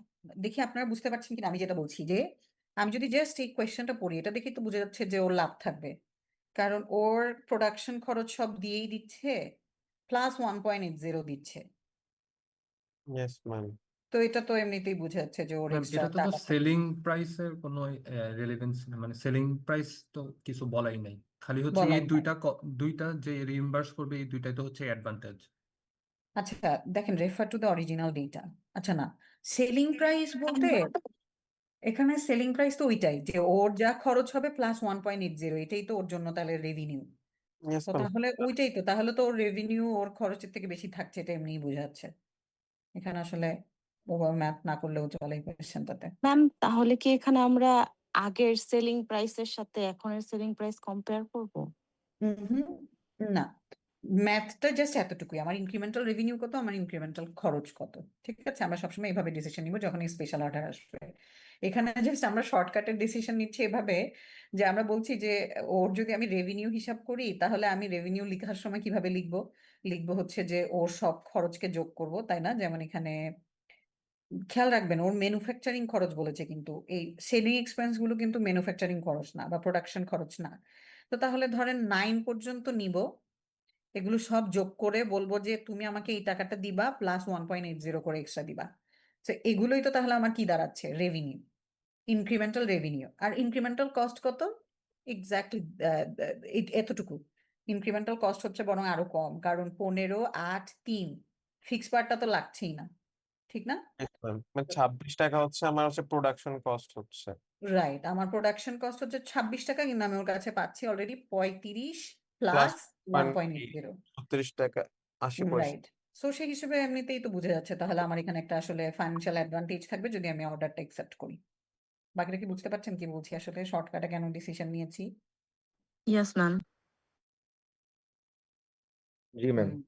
দেখি, আপনারা বুঝতে পারছেন কিনা আমি যেটা বলছি, যে আমি যদি জাস্ট এই কোয়েশ্চেনটা পড়ি, এটা দেখি তো বোঝা যাচ্ছে যে ওর লাভ থাকবে, কারণ ওর প্রোডাকশন খরচ সব দিয়েই দিচ্ছে, প্লাস 1.80 দিচ্ছে। Yes ma'am. তো এটা তো এমনিতেই বোঝা যাচ্ছে যে ওর ম্যাম এক্সট্রা এটাতে তো টাকা থাকবে। সেলিং প্রাইসের কোনো রেলেভেন্স নেই, মানে সেলিং প্রাইস তো কিছু বলাই নাই, খালি হচ্ছে এই বলাই নাই। দুইটা যে রিইম্বার্স করবে এই দুইটাই তো হচ্ছে অ্যাডভান্টেজ। আচ্ছা দেখেন, refer to the original data. আচ্ছা না, সেলিং প্রাইস বলতে এখানে সেলিং প্রাইস তো ওইটাই, যে ওর যা খরচ হবে প্লাস 1.80, এটাই তো ওর জন্য তাহলে রেভিনিউ। ইয়েস তো ম্যাম। তাহলে ওইটাই তো, তাহলে তো ওর রেভিনিউ ওর খরচের থেকে বেশি থাকছে, এটা এমনিই বোঝা যাচ্ছে। এখানে আসলে ওভাবে ম্যাথ না করলেও চলে এই কোয়েশ্চেনটাতে। ম্যাম তাহলে কি এখানে আমরা আগের সেলিং প্রাইসের সাথে এখনের সেলিং প্রাইস কম্পেয়ার করব? হুম, না, ম্যাথটা জাস্ট এতটুকুই, আমার ইনক্রিমেন্টাল রেভিনিউ কত, আমার ইনক্রিমেন্টাল খরচ কত, ঠিক আছে? আমরা সবসময় এইভাবে ডিসিশন নিব যখন এই স্পেশাল অর্ডার আসবে। এখানে জাস্ট আমরা শর্টকাটের ডিসিশন নিচ্ছি এভাবে, যে আমরা বলছি যে ওর যদি আমি রেভিনিউ হিসাব করি, তাহলে আমি রেভিনিউ লেখার সময় কিভাবে লিখবো, লিখবো হচ্ছে যে ওর সব খরচকে যোগ করব, তাই না? যেমন এখানে খেয়াল রাখবেন ওর ম্যানুফ্যাকচারিং খরচ বলেছে, কিন্তু এই সেলিং এক্সপেন্স গুলো কিন্তু ম্যানুফ্যাকচারিং খরচ না বা প্রোডাকশন খরচ না। তো তাহলে ধরেন 9 পর্যন্ত নিব, এগুলো সব যোগ করে বলবো যে তুমি আমাকে এই টাকাটা দিবা প্লাস 1.80 করে এক্সট্রা দিবা। তো এগুলোই তো তাহলে আমার কি দাঁড়াচ্ছে, রেভিনিউ, ইনক্রিমেন্টাল রেভিনিউ। আর ইনক্রিমেন্টাল কস্ট কত, এক্স্যাক্টলি এতটুকু। ইনক্রিমেন্টাল কস্ট হচ্ছে বরং আরো কম, কারণ 15, 8, 3 ফিক্স পার্টটা তো লাগছেই না, ঠিক না? Yes, ma'am. মানে 26 টাকা হচ্ছে আমার হচ্ছে প্রোডাকশন কস্ট হচ্ছে। রাইট, আমার প্রোডাকশন কস্ট হচ্ছে 26 টাকা, কিন্তু আমি ওর কাছে পাচ্ছি অলরেডি 35 প্লাস প্লাস 1.80। 36 টাকা 80 পয়সা। রাইট, সো সেই হিসেবে এমনিতেই তো বোঝা যাচ্ছে তাহলে আমার এখানে একটা আসলে ফাইন্যান্সিয়াল অ্যাডভান্টেজ থাকবে যদি আমি অর্ডারটা অ্যাকসেপ্ট করি। বাকিটা কি বুঝতে পারছেন কি বলছি, আসলে শর্টকাটে কেন ডিসিশন নিয়েছি? Yes ma'am. জি ম্যাম। হুম,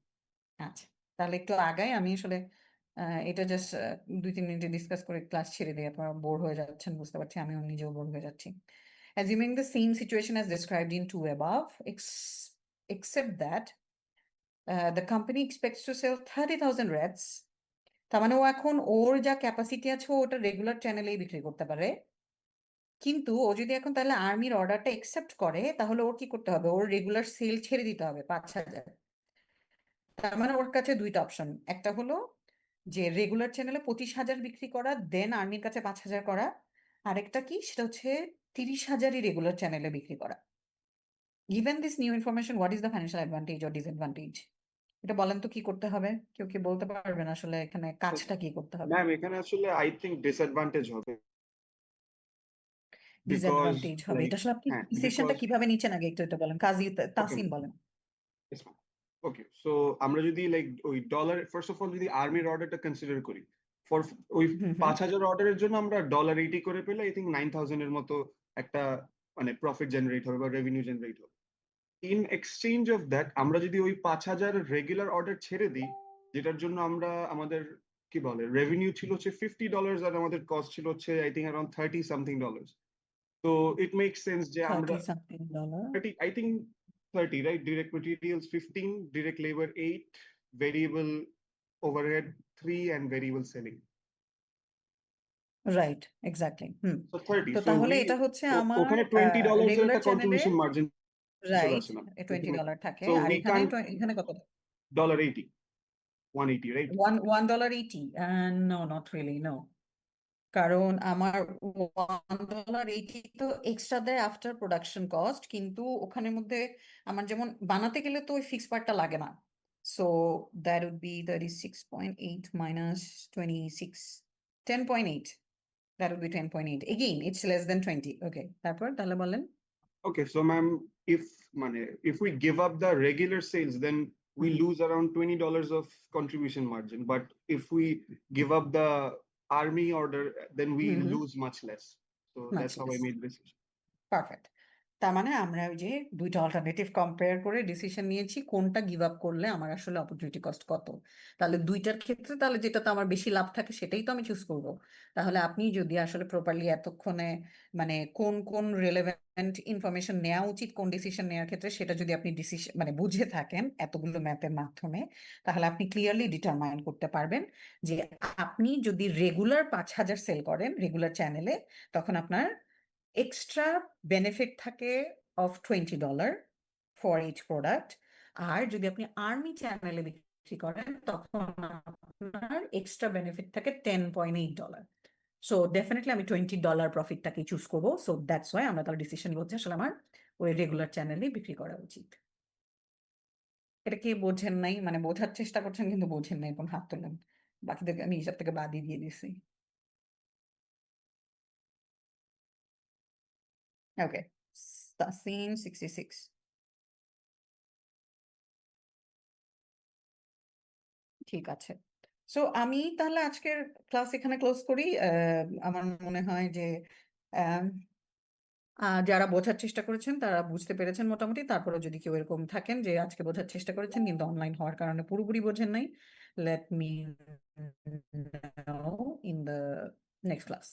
আচ্ছা, তাহলে একটু আগাই আমি আসলে এটা জাস্ট 2-3 মিনিটে ডিসকাস করে ক্লাস ছেড়ে দিই, আপনারা বোর হয়ে যাচ্ছেন বুঝতে পারছি, আমিও নিজেও বোর হয়ে যাচ্ছি। Assuming the same situation as described in 2 above, except that the company expects to sell 30,000 reds, তার মানে ও এখন ওর যা ক্যাপাসিটি আছে ও ওটা রেগুলার চ্যানেলেই বিক্রি করতে পারে, কিন্তু ও যদি এখন তাহলে আর্মির অর্ডারটা একসেপ্ট করে, তাহলে ওর কি করতে হবে, ওর রেগুলার সেল ছেড়ে দিতে হবে 5,000। তার মানে ওর কাছে দুইটা অপশন, একটা হলো যে রেগুলার চ্যানেলে 25,000 বিক্রি করা, দেন আর্মির কাছে 5,000 করা, আরেকটা কি, সেটা হচ্ছে 30,000ই রেগুলার চ্যানেলে বিক্রি করা। Given this new information, what is the financial advantage or disadvantage? এটা বলেন তো কি করতে হবে, কেউ কি বলতে পারবেন আসলে এখানে কাজটা কি করতে হবে? ম্যাম এখানে আসলে আই থিঙ্ক ডিসঅ্যাডভান্টেজ হবে বিকজ ডিসঅ্যাডভান্টেজ হবে, লাইক এটা আসলে আপনি হ্যাঁ ডিসিশনটা বিকজ কিভাবে নিচ্ছেন আগে একটু এটা বলেন, কাজী ওকে তাসিন বলেন। ওকে সো আমরা যদি লাইক ওই ডলার ফার্স্ট অফ অল যদি আর্মির অর্ডারটা কনসিডার করি ফর ওই হুম হুম 5,000 অর্ডারের জন্য আমরা $80 করে পেলে আই থিঙ্ক 9,000 এর মতো একটা মানে প্রফিট জেনারেট হবে বা রেভিনিউ জেনারেট হবে। ইন এক্সচেঞ্জ অফ দ্যাট আমরা যদি ওই 5,000 রেগুলার অর্ডার ছেড়ে দিই, যেটার জন্য আমরা আমাদের কি বলে রেভিনিউ ছিল হচ্ছে $50 আর আমাদের কস্ট ছিল হচ্ছে আই থিঙ্ক অ্যারাউন্ড $30-something। তো ইট মেক্স সেন্স যে আমরা 30 something dollar. 30, I think 30, right? Direct materials 15, direct labor 8, variable overhead 3, and variable selling. Right, exactly. Hmm, So 30. তো So তাহলে we এটা হচ্ছে আমার ওখানে $20 এর রেগুলার একটা চ্যানেলে, contribution margin চলে রাইট, আসে না। $20 থাকে, So আর we এখানে can't এখানে কত, $80, 180, right? $1.80? No, not really, no, কারণ আমার $1.80 তো এক্সট্রা দেয় আফটার প্রোডাকশন কস্ট, কিন্তু ওখানের মধ্যে আমার যেমন বানাতে গেলে তো ওই ফিক্স পার্টটা লাগে না, so that would be 36.8 minus 26 10.8. That would be 10.8. Again, it's less than 20. Okay. তারপর তাহলে বলেন। Okay, so ma'am, if we give up the regular sales, then we lose around $20 of contribution margin. But if we give up the army order, then we lose much less. So Much that's how I less. made this decision. Perfect. তার মানে আমরা ওই যে দুইটা অল্টারনেটিভ কম্পেয়ার করে ডিসিশন নিয়েছি কোনটা গিভ আপ করলে আমার আসলে অপরচুনিটি কস্ট কত। তাহলে দুইটার ক্ষেত্রে তাহলে যেটাতে আমার বেশি লাভ থাকে সেটাই তো আমি চুজ করব। তাহলে আপনি যদি আসলে প্রপারলি এতক্ষণে মানে কোন কোন রিলেভেন্ট ইনফরমেশন নেওয়া উচিত কোন ডিসিশন নেওয়ার ক্ষেত্রে সেটা যদি আপনি ডিসিশন মানে বুঝে থাকেন এতগুলো ম্যাথের মাধ্যমে, তাহলে আপনি ক্লিয়ারলি ডিটারমাইন করতে পারবেন যে আপনি যদি রেগুলার 5,000 সেল করেন রেগুলার চ্যানেলে, তখন আপনার extra benefit থাকে of $20 for each product. আর যদি আপনি আর্মি চ্যানেলে বিক্রি করেন তখন আপনার এক্সট্রা বেনিফিট থাকে $10.8. সো ডেফিনেটলি আমি $20 প্রফিটটাকে চুজ করবো। সো দ্যাটস ওয়াই আমরা তাহলে ডিসিশন হচ্ছে আসলে আমার ওই রেগুলার চ্যানেলে বিক্রি করা উচিত। এটা কি বোঝেন নাই? মানে বোঝার চেষ্টা করছেন কিন্তু বোঝেন নাই, কোন হাত তোলেন। বাকিদেরকে আমি হিসাব থেকে বাদই দিয়ে দিছি। Okay, Tasin 66. ঠিক আছে। সো আমি তাহলে আজকের ক্লাস এখানে ক্লোজ করি। আমার মনে হয় যে আহ, যারা বোঝার চেষ্টা করেছেন তারা বুঝতে পেরেছেন মোটামুটি। তারপরে যদি কেউ এরকম থাকেন যে আজকে বোঝার চেষ্টা করেছেন কিন্তু অনলাইন হওয়ার কারণে পুরোপুরি বোঝেন নাই, let me know in the next class.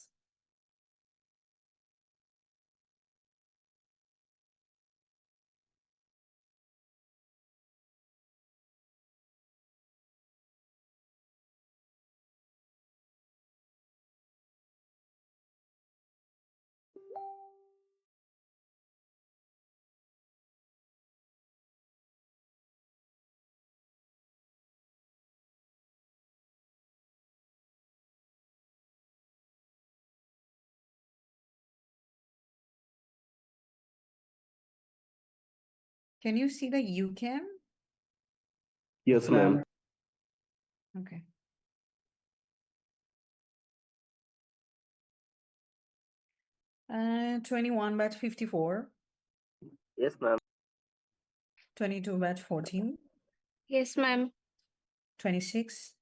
Can you see the you can? Yes, ma'am. Okay. Uh, 21 batch 54, Yes, ma'am. 22 batch 14, Yes, ma'am. 26,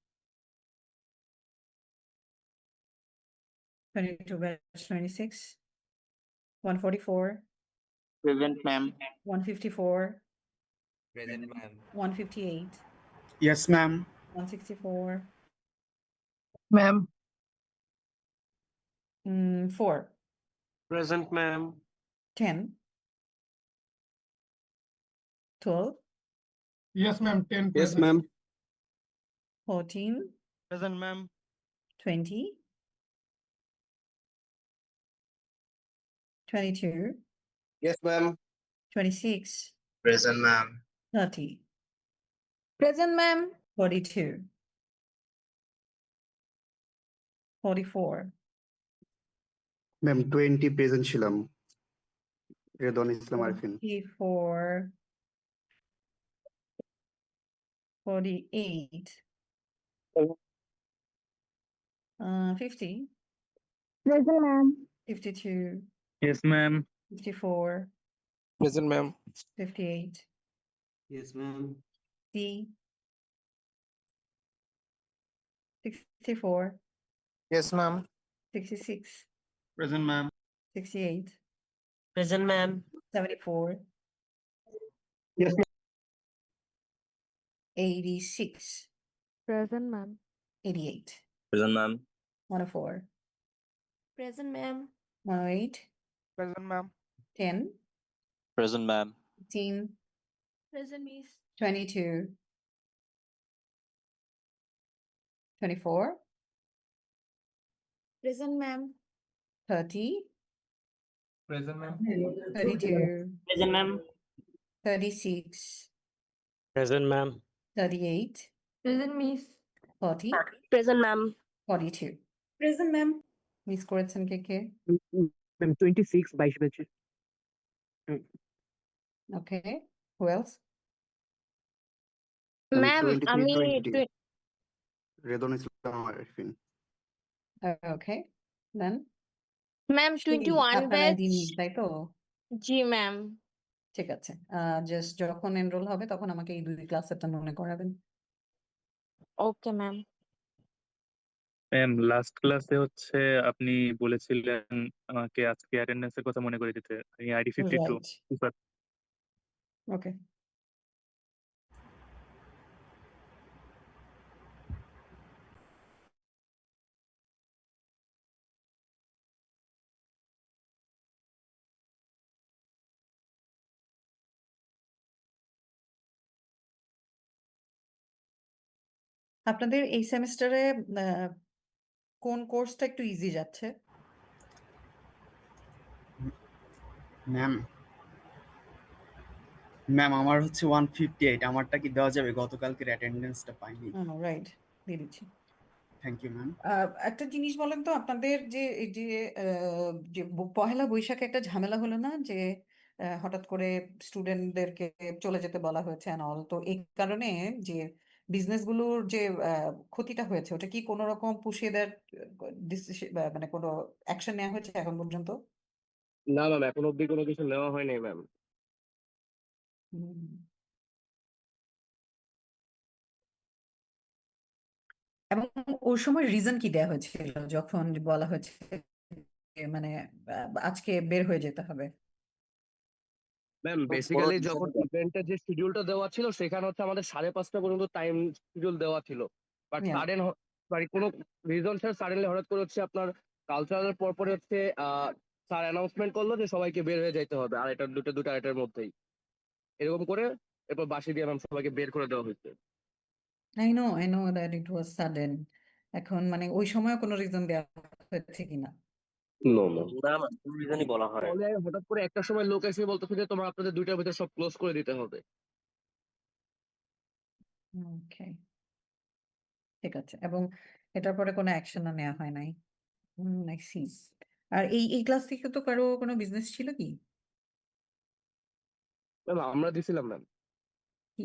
22 batch 26, 144, Present, ma'am. 154, Present, ma'am. 158, Yes, ma'am. 164, Ma'am. 4, Present, ma'am. 10, 12, Yes, ma'am. 10 Yes, ma'am. 14, Present, ma'am. 20, 22, Yes, ma'am. 26, Present, ma'am. 30, Present, ma'am. 42, 44, ma'am 20 present ছিলাম রেদন ইসলাম Arfin 44, 48, 50, Present, ma'am. 52, Yes, ma'am. 54, Present, ma'am. 58, Yes, ma'am. D, 64, Yes, ma'am. 66, Present, ma'am. 68, Present, ma'am. 74, Yes, ma'am. 86, Present, ma'am. 88, Present, ma'am. 104, Present, ma'am. 108, Present, ma'am. 10, Present, ma'am. 15, Present, miss. 22, 24, Present, ma'am. 30, Present, ma'am. 32, Present, ma'am. 36, Present, ma'am. 38, Present, miss. 40, Present, ma'am. 42. Present, ma'am. Miss করেছেন কে কে? ম্যাম 26 22 ব্যাচের ওকে, হু এলস? ম্যাম Ma'am, 23 আমি 20 রেদন ইসলাম আরফিন ওকে দেন ম্যাম 21 আপনার ব্যাচ আইডি তাই তো? জি ম্যাম ঠিক আছে, জাস্ট যখন এনরোল হবে তখন আমাকে এই 2 ক্লাসেরটা মনে করাবেন। ওকে ম্যাম ম্যাম লাস্ট ক্লাসে হচ্ছে আপনি বলেছিলেন আমাকে আজকে অ্যাটেন্ডেন্সের কথা মনে করে দিতে আইডি 52 রাইট, ওকে। আপনাদের এই সেমিস্টারে কোন কোর্সটা একটু ইজি যাচ্ছে? ম্যাম ম্যাম আমার হচ্ছে 158, আমারটা কি দেওয়া যাবে? গতকালকের অ্যাটেন্ডেন্সটা পাইনি। রাইট, দিয়ে দিচ্ছি। Thank you ma'am. একটা জিনিস বলেন তো, আপনাদের যে এই যে পহেলা বৈশাখে একটা ঝামেলা হলো না যে হঠাৎ করে স্টুডেন্টদেরকে চলে যেতে বলা হয়েছে অ্যান্ড অল, তো এই কারণে যে বিজনেসগুলোর যে ক্ষতিটা হয়েছে ওটা কি কোনো রকম পুষিয়ে দেওয়ার মানে কোনো অ্যাকশন নেওয়া হয়েছে এখন পর্যন্ত? না ম্যাম, এখন অব্দি কোনো কিছু নেওয়া হয়নি ম্যাম। হুম। এবং ওই সময় রিজন কি দেওয়া হয়েছিল যখন বলা হয়েছে যে মানে আজকে বের হয়ে যেতে হবে? ম্যাম খুব বড় বেসিক্যালি reason যখন এটা। ইভেন্টের যে শিডিউলটা দেওয়া ছিল সেখানে হচ্ছে আমাদের 5:30 পর্যন্ত টাইম শিডিউল দেওয়া ছিল, বাট Yeah. সাডেন মানে কোনো রিজন ছাড়া সাডেনলি হঠাৎ করে হচ্ছে আপনার কালচারালের পরপরে হচ্ছে স্যার অ্যানাউন্সমেন্ট করলো যে সবাইকে বের হয়ে যেতে হবে আর এটা দুটো আড়াইটার মধ্যেই, এরকম করে এরপর বাসি দিয়ে ম্যাম সবাইকে বের করে দেওয়া হয়েছে। I know that it was sudden. এখন মানে ওই সময় কোনো রিজন দেওয়া হয়েছে কিনা? No ma'am. না ম্যাম, কোনো রিজনই বলা হয়। ফলে হঠাৎ করে একটা সময় লোক এসে বলতেছে যে তোমার আপনাদের 2টার ভিতরে সব ক্লোজ করে দিতে হবে। ওকে, ঠিক আছে। এবং এটার পরে কোনো অ্যাকশন নেওয়া হয় নাই? I C. আর এই ক্লাস থেকে তো কারো কোনো বিজনেস ছিল কি? ম্যাম আমরা দিছিলাম ম্যাম।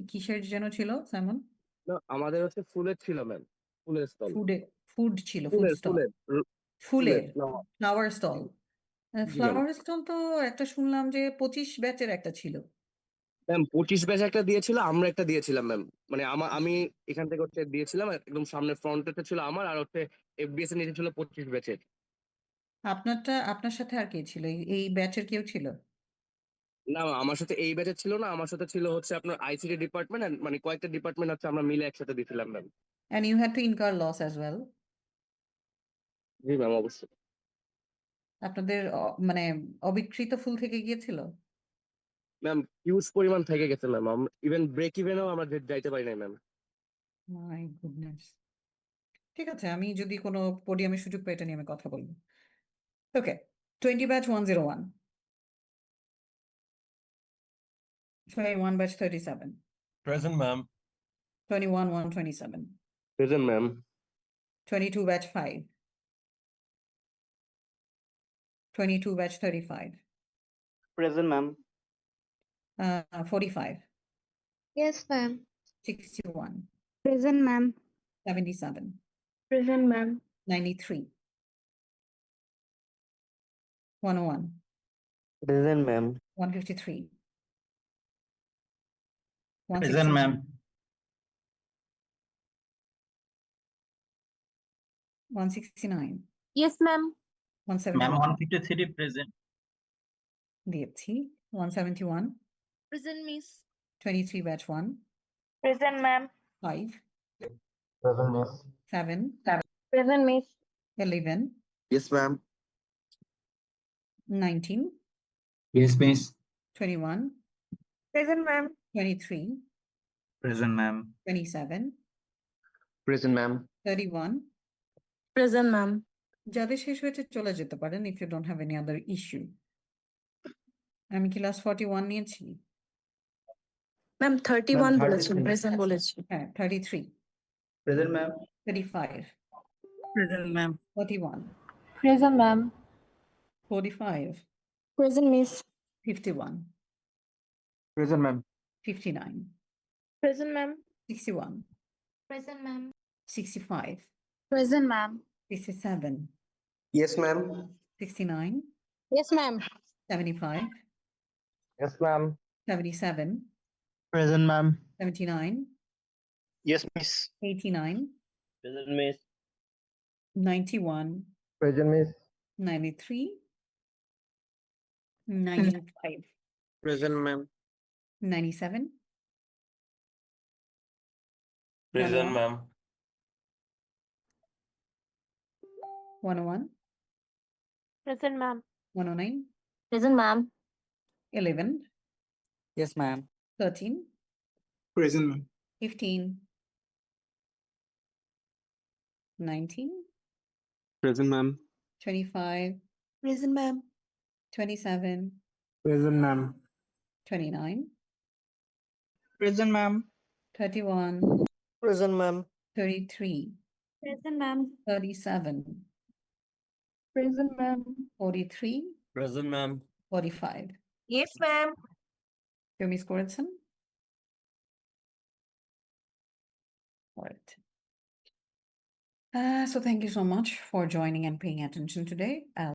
কিসের যেন ছিল সাইমন? না আমাদের হচ্ছে ফুলের ছিল ম্যাম, ফুলের স্টল। ফুড ছিল, ফুড ফুলের স্টল, ফুলের ফুলের flower। Flower stall. জি ম্যাম। ফ্লাওয়ার স্টল তো একটা শুনলাম যে 25 ব্যাচের একটা ছিল। ম্যাম 25 ব্যাচ একটা দিয়েছিল, আমরা একটা দিয়েছিলাম ম্যাম। মানে আমি এখান থেকে হচ্ছে দিয়েছিলাম, একদম সামনে ফ্রন্টেতে ছিল আমার, আর হচ্ছে এফবিএস এর নিচে ছিল 25 ব্যাচের। আপনার সাথে আর কে ছিল? এই ব্যাচের কেউ ছিল? না আমার সাথে এই ব্যাচের ছিল না, আমার সাথে ছিল হচ্ছে আপনার আইসিটি ডিপার্টমেন্ট, মানে কয়েকটা ডিপার্টমেন্ট আছে আমরা মিলে একসাথে দিয়েছিলাম ma'am. And you had to incur loss as well. G ma'am অবশ্যই। আপনাদের মানে অবিকৃত ফুল থেকে গিয়েছিল? ম্যাম হিউজ পরিমাণ থেকে গেছে ম্যাম, ইভেন ব্রেক ইভেনও আমরা যাইতে পারি নাই ম্যাম। My goodness. ঠিক আছে, আমি যদি কোনো পোডিয়ামে সুযোগ পাই এটা নিয়ে আমি কথা বলবো। ওকে, 20 batch 101, 21 batch 37, Present, ma'am. 21 127, present ma'am. 22 batch 5, 22 batch 35, Present, ma'am. 45, Yes, ma'am. 61, Present, ma'am. 77, Present, ma'am. 93, 101, present ma'am. 153, Present, 160, ma'am. 169, yes ma'am Ma'am, 171, 153 present. দিয়েছি, 171, present miss 23 batch 1, present ma'am 5, Present, miss. 7, present miss 11, Yes, ma'am. 19, Yes, miss. 21, present ma'am 23, Present, ma'am. 27, Present, ma'am. 31. Present ma'am. যাদের শেষ হয়েছে চলে যেতে পারেন if you don't have any other issue. আমি কি লাস্ট 41 নিয়েছি? ম্যাম 31 Ma'am, বলেছেন, 33. প্রেজেন্ট বলেছি। হ্যাঁ, 33, Present, ma'am. 35, present ma'am. 41, present ma'am 45, present miss 51, present ma'am. 59, present ma'am 61, Present, ma'am. 65, Present, ma'am. 67, Yes, ma'am. 69, Yes, ma'am. 75, Yes, ma'am. 77, Present, ma'am. 79, Yes, miss. 89, Present, miss. 91, Present, miss. 93, 95, Present, ma'am. 97, Present, 101, ma'am. 101, Present, ma'am. 109, Present, ma'am. 11, Yes, ma'am. 13, Present, ma'am. 15, 19, Present, ma'am. 25, Present, ma'am. 27, Present, ma'am. 29, Present, ma'am. 31, Present, ma'am. 33, Present, ma'am. 37, Present, ma'am. 43, Present, ma'am. 45. Yes, ma'am. Show me Skoritson. All right. So thank you so much for joining and paying attention today.